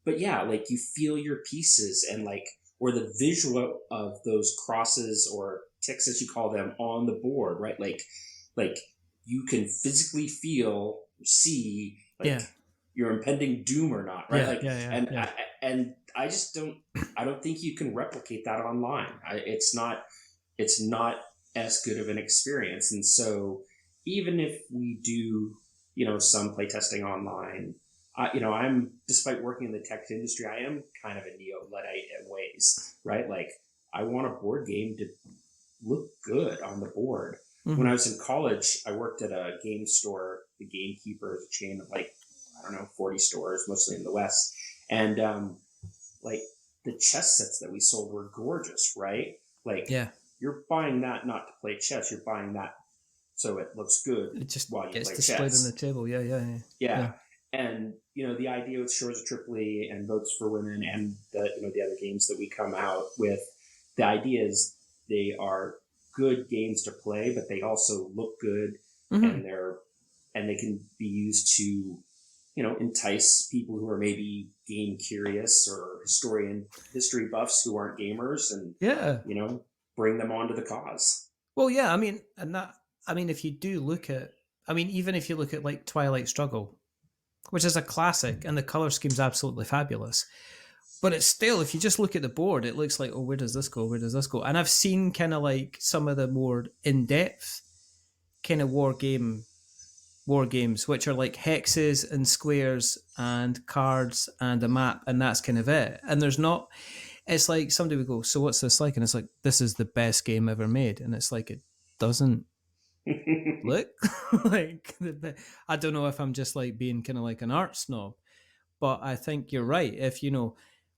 but yeah, like you feel your pieces and like or the visual of those crosses or ticks as you call them on the board, right? Like you can physically feel, see like Yeah. your impending doom or not, right? Yeah. Like Yeah. and Yeah. I just don't think you can replicate that online. It's not as good of an experience, and so even if we do, some playtesting online, I'm despite working in the tech industry, I am kind of a neo-Luddite in ways, right? Like I want a board game to look good on the board. When I Mhm. was in college, I worked at a game store. The Gamekeeper is a chain of like I don't know 40 stores, mostly in the West, and like the chess sets that we sold were gorgeous, right? Like Yeah. you're buying that not to play chess, you're buying that so it looks good It just while you gets play displayed on the chess. table. Yeah. Yeah. Yeah. Yeah. Yeah. And the idea with Shores of Tripoli and Votes for Women and the other games that we come out with, the idea is they are good games to play, but they also look good, Mhm. and they can be used to entice people who are maybe game curious or history buffs who aren't gamers, and Yeah. bring them onto the cause. Well, yeah. I mean, and that. I mean, if you do look at, I mean, even if you look at like Twilight Struggle, which is a classic, and the color scheme's absolutely fabulous. But it's still, if you just look at the board, it looks like, oh, where does this go? Where does this go? And I've seen kind of like some of the more in-depth kind of war games, which are like hexes and squares and cards and a map, and that's kind of it. And there's not. It's like somebody would go, so what's this like? And it's like, this is the best game ever made, and it's like it doesn't look like I don't know if I'm just like being kind of like an art snob, but I think you're right. If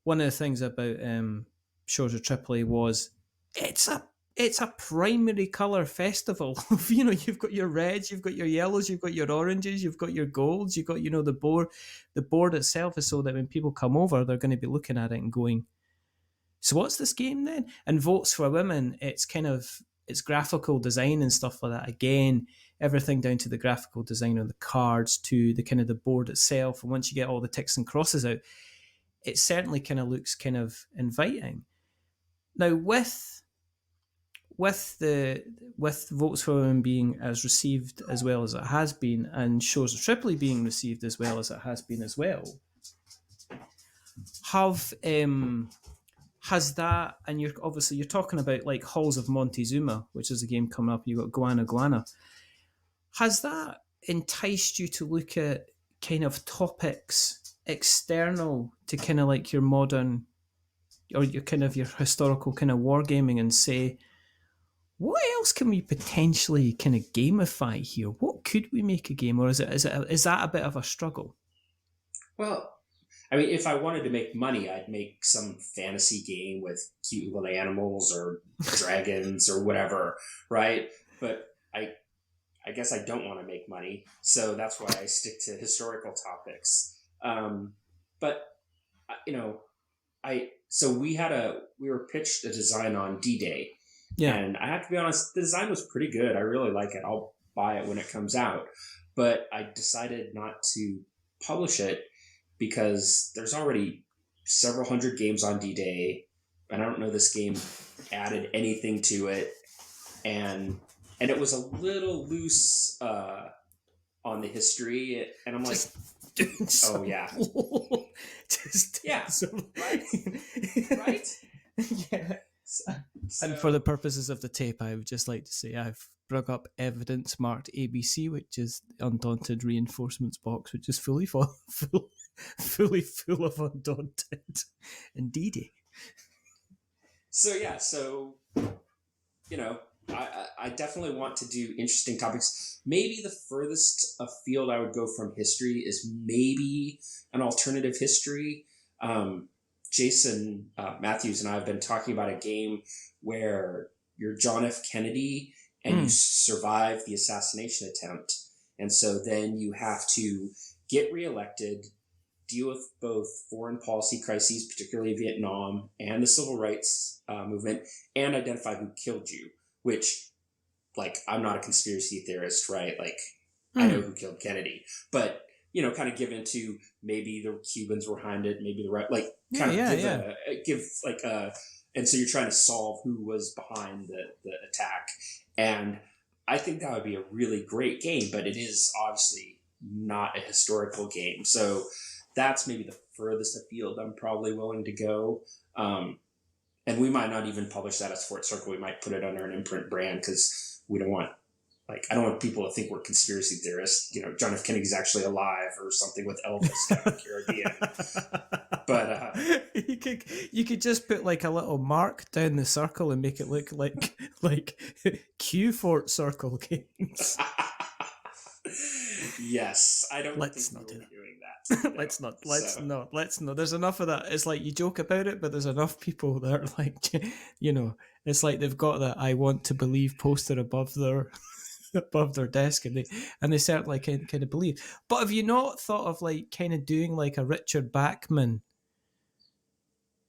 one of the things about Shores of Tripoli was it's a it's a primary color festival. You've got your reds, you've got your yellows, you've got your oranges, you've got your golds, you've got the board itself is so that when people come over, they're going to be looking at it and going, so what's this game then? And Votes for Women, it's graphical design and stuff like that. Again, everything down to the graphical design on the cards to the kind of the board itself. And once you get all the ticks and crosses out, it certainly kind of looks kind of inviting. Now with Votes for Women being as received as well as it has been, and Shores of Tripoli being received as well as it has been as well, have has that, and you're talking about like Halls of Montezuma, which is a game coming up. You've got Guana. Has that enticed you to look at kind of topics external to kind of like your modern or your historical kind of wargaming and say, what else can we potentially kind of gamify here? What could we make a game, or is that a bit of a struggle? Well, I mean, if I wanted to make money, I'd make some fantasy game with cute little animals or dragons or whatever, right? But I guess I don't want to make money, so that's why I stick to historical topics. But so we were pitched a design on D-Day, Yeah. and I have to be honest, the design was pretty good. I really like it. I'll buy it when it comes out, but I decided not to publish it because there's already several hundred games on D-Day, and I don't know this game added anything to it, and it was a little loose on the history, and I'm like, oh yeah, yeah, right, right, Yeah. so, And for the purposes of the tape, I would just like to say I've brought up evidence marked ABC, which is the Undaunted Reinforcements box, which is fully full of Undaunted. Indeedy. So yeah, I definitely want to do interesting topics. Maybe the furthest afield I would go from history is maybe an alternative history. Jason Matthews and I have been talking about a game where you're John F. Kennedy and you survive the assassination attempt. And so then you have to get reelected, deal with both foreign policy crises, particularly Vietnam, and the civil rights movement, and identify who killed you, which, like, I'm not a conspiracy theorist, right? Like, I know who killed Kennedy, but, you know, kind of give into maybe the Cubans were behind it, maybe the right, like, kind of give like a, and so you're trying to solve who was behind the attack. And I think that would be a really great game, but it is obviously not a historical game. So that's maybe the furthest afield I'm probably willing to go. And we might not even publish that as Fort Circle. We might put it under an imprint brand because we don't want, like, I don't want people to think we're conspiracy theorists. You know, John F. Kennedy's actually alive or something with Elvis down in the Caribbean. But you could just put like a little mark down the circle and make it look like Q Fort Circle games. Yes, I don't Let's think not we're do that. doing that. No. Let's not. There's enough of that. It's like you joke about it, but there's enough people that are like, you know, it's like they've got that "I want to believe" poster above their desk, and they certainly kind of believe. But have you not thought of like kind of doing like a Richard Bachman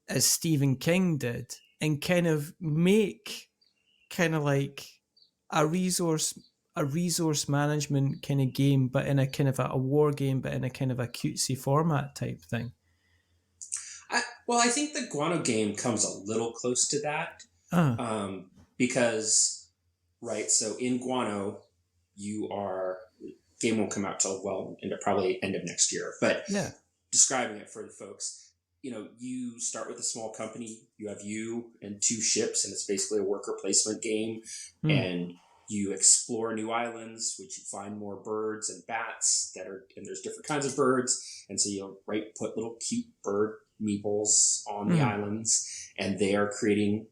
as Stephen King did, and kind of make kind of like a resource management kind of game, but in a kind of a war game, but in a kind of a cutesy format type thing? I think the Guano game comes a little close to that. Because, right, so in Guano, game won't come out till, well, probably end of next year. But describing it for the folks, you know, you start with a small company, you have you and 2 ships, and it's basically a worker placement game. And you explore new islands, which you find more birds and bats and there's different kinds of birds. And so you'll put little cute bird meeples on the islands, and they are creating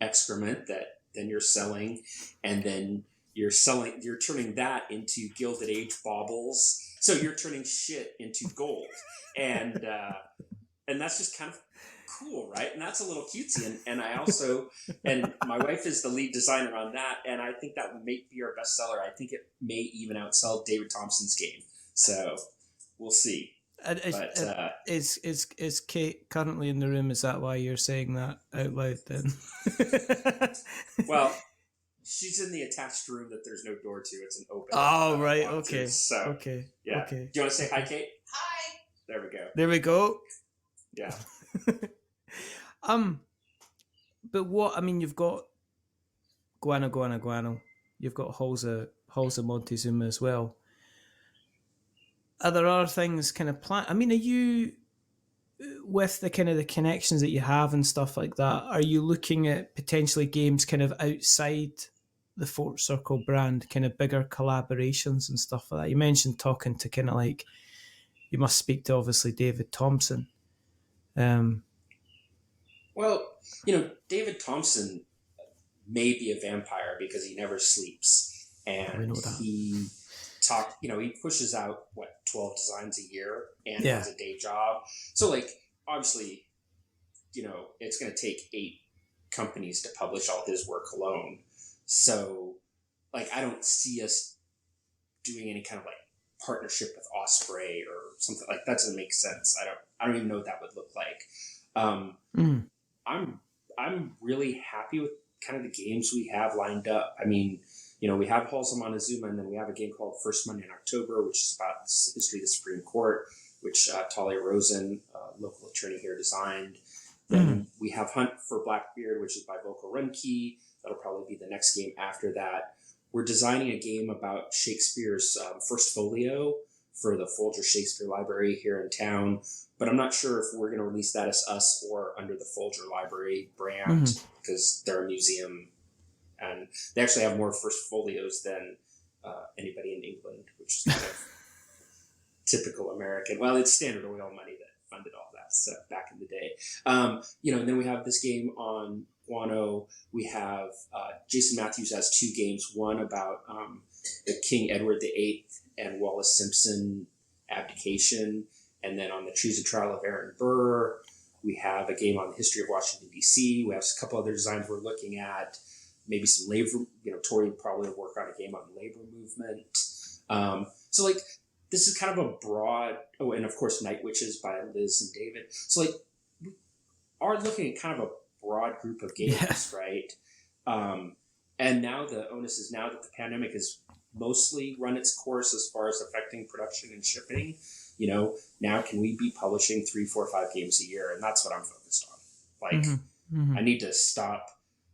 excrement that then you're selling, and then you're turning that into Gilded Age baubles. So you're turning shit into gold. And that's just kind of cool, right? And that's a little cutesy. And I also, and my wife is the lead designer on that, and I think that may be our bestseller. I think it may even outsell David Thompson's game. So we'll see. Is Kate currently in the room? Is that why you're saying that out loud then? Well, she's in the attached room that there's no door to. It's an open. Oh, right. Okay. So, okay. Yeah. Okay. Do you want to say hi, Kate? Hi. There we go. There we go. Yeah. But what, I mean, you've got Guano. You've got Halls of Montezuma as well. Are there other things kind of planned? I mean, are you, with the kind of the connections that you have and stuff like that, are you looking at potentially games kind of outside the Fort Circle brand, kind of bigger collaborations and stuff like that? You mentioned talking to kind of like, you must speak to obviously David Thompson. Well, you know, David Thompson may be a vampire because he never sleeps, and he pushes out 12 designs a year and has a day job. So like, obviously, you know, it's going to take 8 companies to publish all his work alone. So like, I don't see us doing any kind of like partnership with Osprey or something like that. Doesn't make sense. I don't even know what that would look like. I'm really happy with kind of the games we have lined up. I mean, you know, we have Halls of Montezuma, and then we have a game called First Monday in October, which is about the history of the Supreme Court, which Talia Rosen, local attorney here, designed. Then we have Hunt for Blackbeard, which is by Volko Ruhnke. That'll probably be the next game after that. We're designing a game about Shakespeare's first folio for the Folger Shakespeare Library here in town. But I'm not sure if we're going to release that as us or under the Folger Library brand, because they're a museum and they actually have more first folios than anybody in England, which is kind of typical American. Well, it's Standard Oil money that funded all that stuff back in the day. You know, and then we have this game on Guano. We have Jason Matthews has 2 games, one about the King Edward VIII and Wallace Simpson abdication. And then on the Treason Trial of Aaron Burr, we have a game on the history of Washington, D.C. We have a couple other designs we're looking at. Maybe some labor, you know, Tori probably will work on a game on the labor movement. So like, this is kind of a broad. Oh, and of course, Night Witches by Liz and David. So like, we are looking at kind of a broad group of games, right? And now the onus is now that the pandemic has mostly run its course as far as affecting production and shipping. You know, now can we be publishing 3, 4, 5 games a year? And that's what I'm focused on. Like, I need to stop,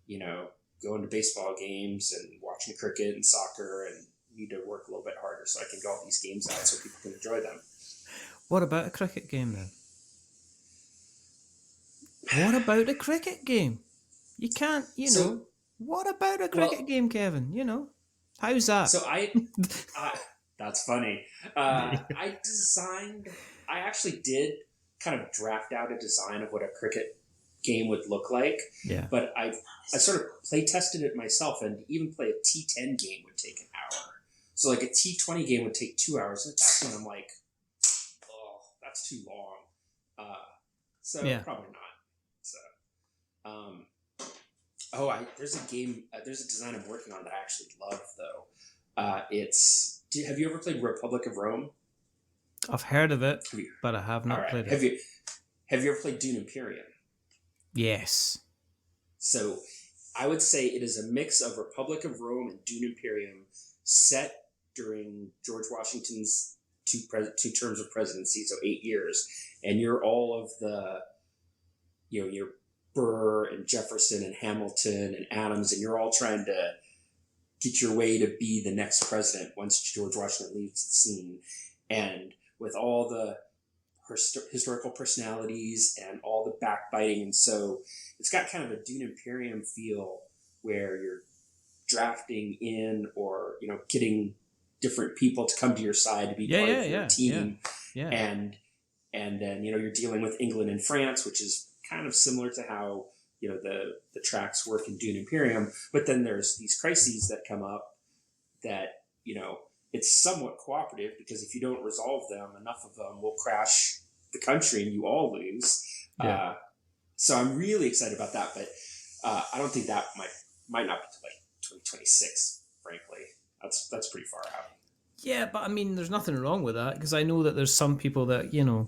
you know, going to baseball games and watching cricket and soccer, and need to work a little bit harder so I can get all these games out so people can enjoy them. What about a cricket game then? What about a cricket game? You can't, you know. What about a cricket game, Kevin? You know, how's that? So that's funny. I actually did kind of draft out a design of what a cricket game would look like. Yeah. But I sort of play tested it myself, and even play a T10 game would take an hour. So like a T20 game would take 2 hours. And at that point I'm like, oh, that's too long. Probably not. So, there's a game, there's a design I'm working on that I actually love though. Have you ever played Republic of Rome? I've heard of it, but I have not played it. Have you ever played Dune Imperium? Yes. So I would say it is a mix of Republic of Rome and Dune Imperium set during George Washington's two terms of presidency, so 8 years. And you're all of the, you know, you're Burr and Jefferson and Hamilton and Adams, and you're all trying to get your way to be the next president once George Washington leaves the scene. And with all the historical personalities and all the backbiting, and so it's got kind of a Dune Imperium feel where you're drafting in, or you know, getting different people to come to your side to be part of your team. And then, you know, you're dealing with England and France, which is kind of similar to how, you know, the tracks work in Dune Imperium. But then there's these crises that come up that, you know, it's somewhat cooperative, because if you don't resolve them, enough of them will crash the country and you all lose. Yeah. So I'm really excited about that, but I don't think that might not be till like 2026, frankly. That's pretty far out. Yeah, but I mean, there's nothing wrong with that, because I know that there's some people that, you know,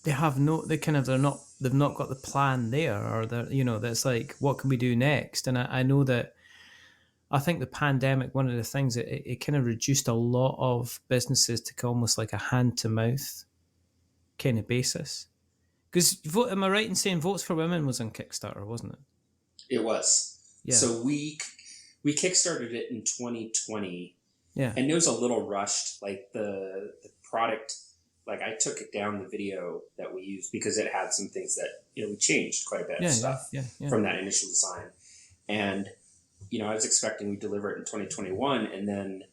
they've not got the plan there, or that, you know, that's like, what can we do next? And I know that, I think the pandemic, one of the things, it kind of reduced a lot of businesses to almost like a hand to mouth kind of basis. Because am I right in saying Votes for Women was on Kickstarter, wasn't it? It was. Yeah. So we kickstarted it in 2020. Yeah. And it was a little rushed. Like the product, like I took it down the video that we used, because it had some things that, you know, we changed quite a bit of stuff from that initial design. And, you know, I was expecting we'd deliver it in 2021. And then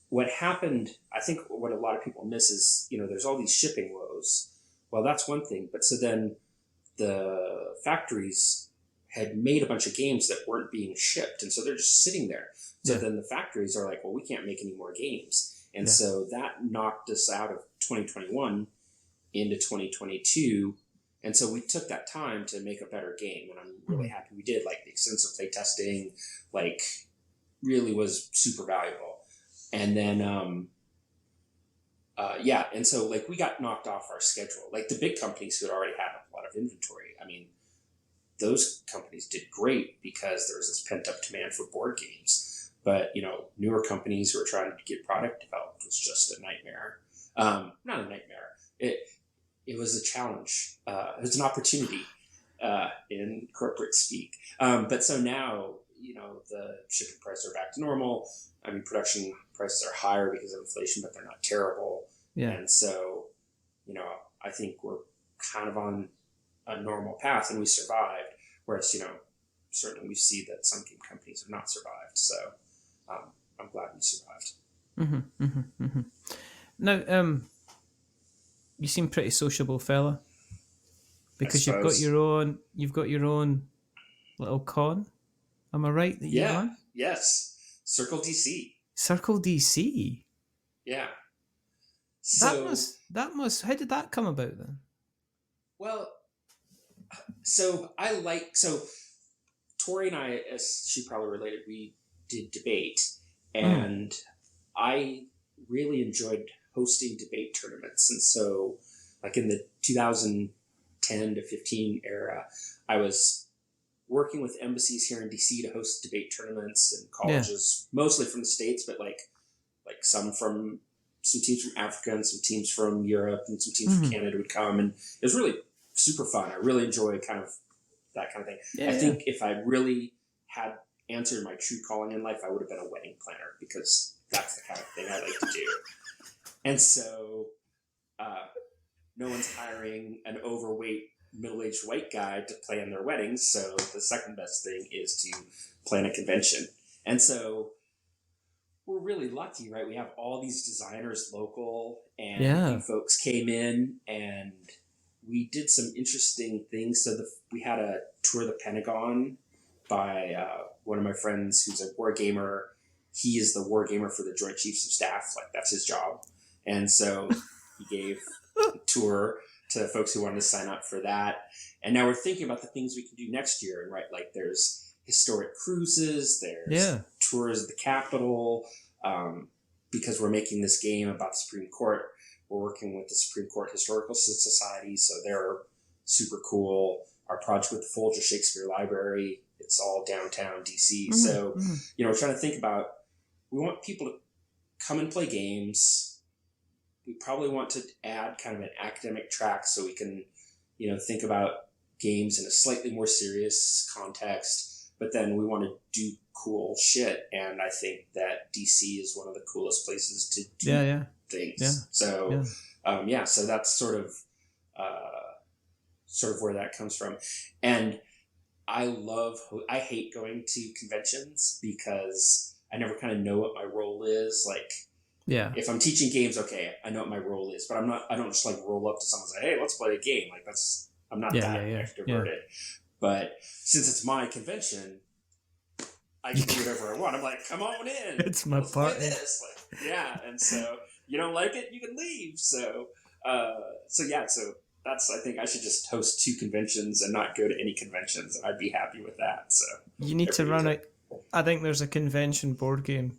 what happened, I think what a lot of people miss is, you know, there's all these shipping woes. Well, that's one thing. But so then the factories had made a bunch of games that weren't being shipped. And so they're just sitting there. So then the factories are like, well, we can't make any more games. And so that knocked us out of 2021 into 2022. And so we took that time to make a better game. And I'm really happy we did. Like the extensive play testing, like really was super valuable. And then, and so like we got knocked off our schedule. Like the big companies who had already had a lot of inventory, I mean, those companies did great because there was this pent up demand for board games. But, you know, newer companies who are trying to get product developed was just a nightmare. Not a nightmare. It was a challenge. It was an opportunity in corporate speak. But so now, you know, the shipping prices are back to normal. I mean, production prices are higher because of inflation, but they're not terrible. Yeah. And so, you know, I think we're kind of on a normal path, and we survived. Whereas, you know, certainly we see that some game companies have not survived. So I'm glad we survived. Mm-hmm, mm-hmm, mm-hmm. Now, you seem pretty sociable fella, because you've got your own little con. Am I right that you're on? Yes. Circle DC. Circle DC. Yeah. So that must. How did that come about then? Well, so Tori and I, as she probably related, we did debate, and I really enjoyed hosting debate tournaments. And so, like in the 2010 to 15 era, I was working with embassies here in DC to host debate tournaments and colleges, mostly from the States, but like some teams from Africa and some teams from Europe and some teams from Canada would come. And it was really super fun. I really enjoy kind of that kind of thing. I think if I really had answered my true calling in life, I would have been a wedding planner, because that's the kind of thing I like to do. And so no one's hiring an overweight middle-aged white guy to plan their weddings, so the second best thing is to plan a convention. And so we're really lucky, right? We have all these designers local, and you folks came in and we did some interesting things. So we had a tour of the Pentagon by one of my friends who's a war gamer. He is the war gamer for the Joint Chiefs of Staff. Like, that's his job. And so he gave a tour to folks who wanted to sign up for that. And now we're thinking about the things we can do next year. And right, like there's historic cruises, there's tours of the Capitol, because we're making this game about the Supreme Court. We're working with the Supreme Court Historical Society, so they're super cool. Our project with the Folger Shakespeare Library, it's all downtown DC. So, we're trying to think about, we want people to come and play games. We probably want to add kind of an academic track so we can, think about games in a slightly more serious context, but then we want to do cool shit. And I think that DC is one of the coolest places to do things. Yeah. So, so that's sort of where that comes from. And I hate going to conventions because I never kind of know what my role is. Like, if I'm teaching games, okay, I know what my role is, but I don't just like roll up to someone and say, hey, let's play a game. Like, I'm not that extroverted. Yeah. But since it's my convention, I can do whatever I want. I'm like, come on in. It's my party. And so you don't like it, you can leave. So that's, I think I should just host 2 conventions and not go to any conventions, and I'd be happy with that. So you need to run it. I think there's a convention board game.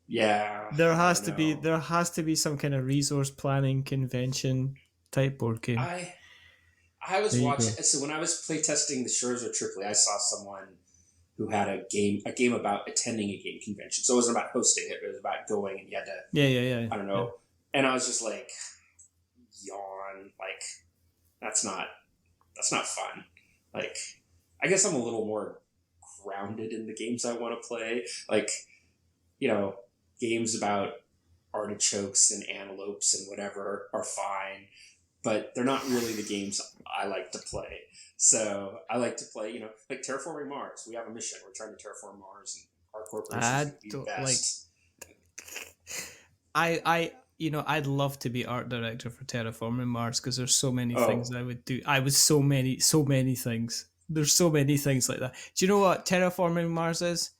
Yeah. There has to be some kind of resource planning convention type board game. I was watching. So when I was playtesting the Shores of Tripoli, I saw someone who had a game about attending a game convention. So it wasn't about hosting it; it was about going, and you had to. I don't know. Yeah. And I was just like, yawn. Like, that's not fun. Like, I guess I'm a little more grounded in the games I want to play. Like, games about artichokes and antelopes and whatever are fine, but they're not really the games I like to play. So I like to play, like Terraforming Mars. We have a mission. We're trying to terraform Mars, and our corporation is the best. I'd love to be art director for Terraforming Mars, because there's so many things I would do. So many things. There's so many things like that. Do you know what Terraforming Mars is?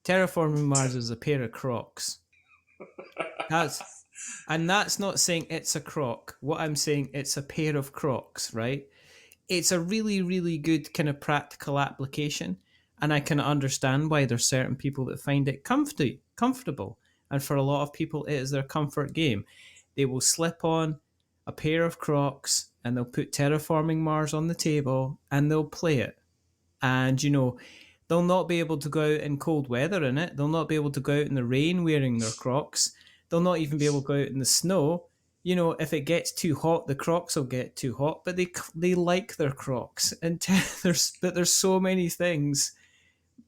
Terraforming Mars is a pair of Crocs. That's not saying it's a Croc. What I'm saying, it's a pair of Crocs, right? It's a really, really good kind of practical application, and I can understand why there's certain people that find it comfortable. And for a lot of people, it is their comfort game. They will slip on a pair of Crocs and they'll put Terraforming Mars on the table and they'll play it. And, they'll not be able to go out in cold weather in it. They'll not be able to go out in the rain wearing their Crocs. They'll not even be able to go out in the snow. If it gets too hot, the Crocs will get too hot, but they like their Crocs. And there's so many things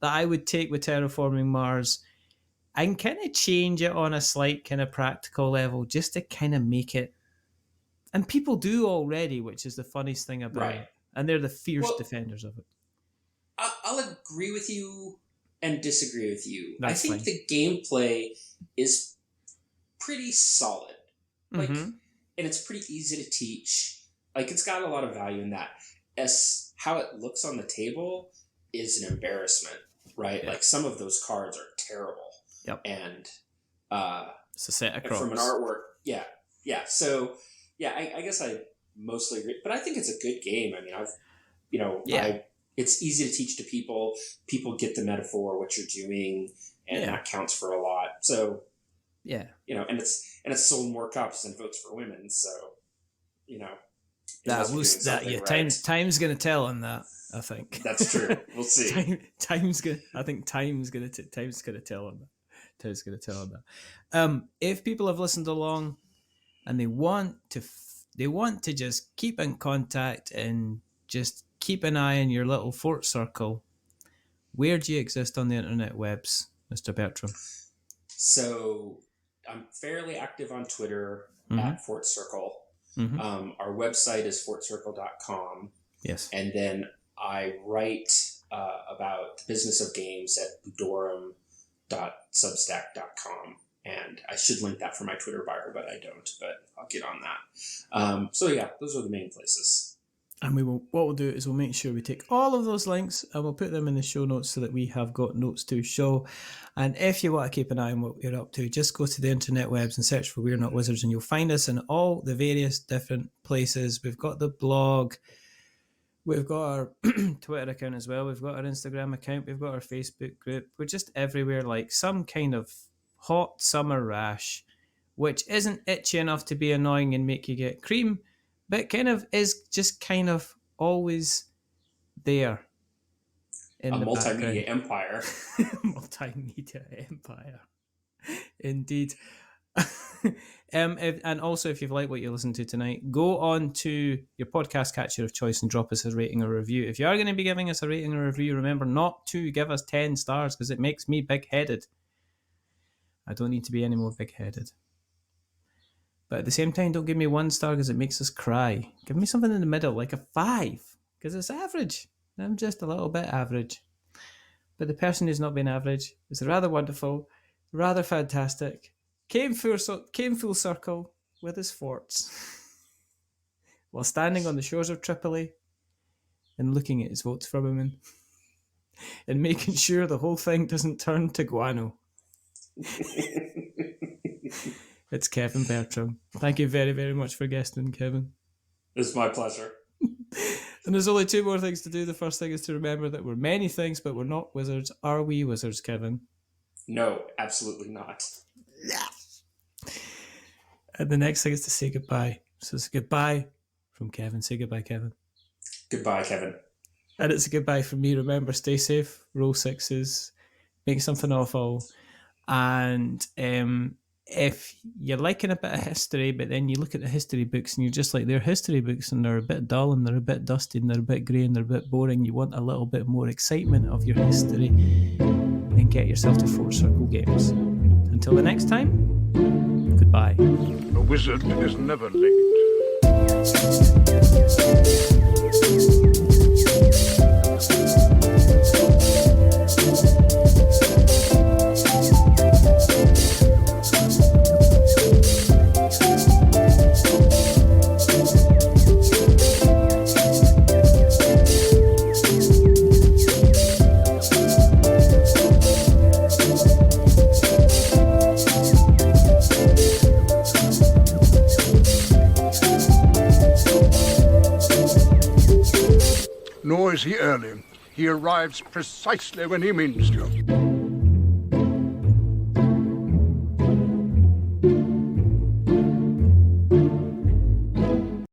that I would take with Terraforming Mars and kind of change it on a slight kind of practical level, just to kind of make it. And people do already, which is the funniest thing about it. And they're the fierce defenders of it. I'll agree with you and disagree with you. I think the gameplay is pretty solid. Like, and it's pretty easy to teach. Like, it's got a lot of value in that. As how it looks on the table is an embarrassment, right? Yeah. Like, some of those cards are terrible. Yep. And it's a set of Crocs. From an artwork, yeah. So, I guess I mostly agree. But I think it's a good game. I mean, it's easy to teach to people. People get the metaphor, what you're doing, and that counts for a lot. So, Yeah. And it's sold more copies than Votes for Women. So, time's gonna tell on that. I think that's true. We'll see. time's gonna tell on that. Time's gonna tell on that. If people have listened along and they want to just keep in contact and just keep an eye on your little fort circle, where do you exist on the internet webs, Mr. Bertram? So I'm fairly active on Twitter at Fort Circle. Mm-hmm. Our website is fortcircle.com. Yes. And then I write about the business of games at budorum.substack.com. And I should link that for my Twitter bio, but I don't. But I'll get on that. So yeah, those are the main places. And what we'll do is we'll make sure we take all of those links and we'll put them in the show notes so that we have got notes to show. And if you want to keep an eye on what we're up to, just go to the internet webs and search for We're Not Wizards and you'll find us in all the various different places. We've got the blog. We've got our Twitter account as well. We've got our Instagram account. We've got our Facebook group. We're just everywhere like some kind of hot summer rash, which isn't itchy enough to be annoying and make you get cream, but kind of is just kind of always there in the multimedia background. Empire. Multimedia empire. Indeed. And also, if you've liked what you listened to tonight, go on to your podcast catcher of choice and drop us a rating or review. If you are going to be giving us a rating or review, remember not to give us 10 stars because it makes me big-headed. I don't need to be any more big-headed. But at the same time, don't give me 1 star because it makes us cry. Give me something in the middle, like a 5, because it's average. I'm just a little bit average. But the person who's not been average is rather wonderful, rather fantastic, came full circle with his forts while standing on the shores of Tripoli and looking at his votes for women and making sure the whole thing doesn't turn to guano. It's Kevin Bertram. Thank you very, very much for guesting, Kevin. It's my pleasure. And there's only 2 more things to do. The first thing is to remember that we're many things, but we're not wizards. Are we wizards, Kevin? No, absolutely not. Yes. And the next thing is to say goodbye. So it's a goodbye from Kevin. Say goodbye, Kevin. Goodbye, Kevin. And it's a goodbye from me. Remember, stay safe, roll 6s, make something awful. And if you're liking a bit of history, but then you look at the history books and you're just like, they're history books and they're a bit dull and they're a bit dusty and they're a bit grey and they're a bit boring. You want a little bit more excitement of your history, then get yourself to Fort Circle Games. Until the next time, goodbye. A wizard is never late. Nor is he early. He arrives precisely when he means to.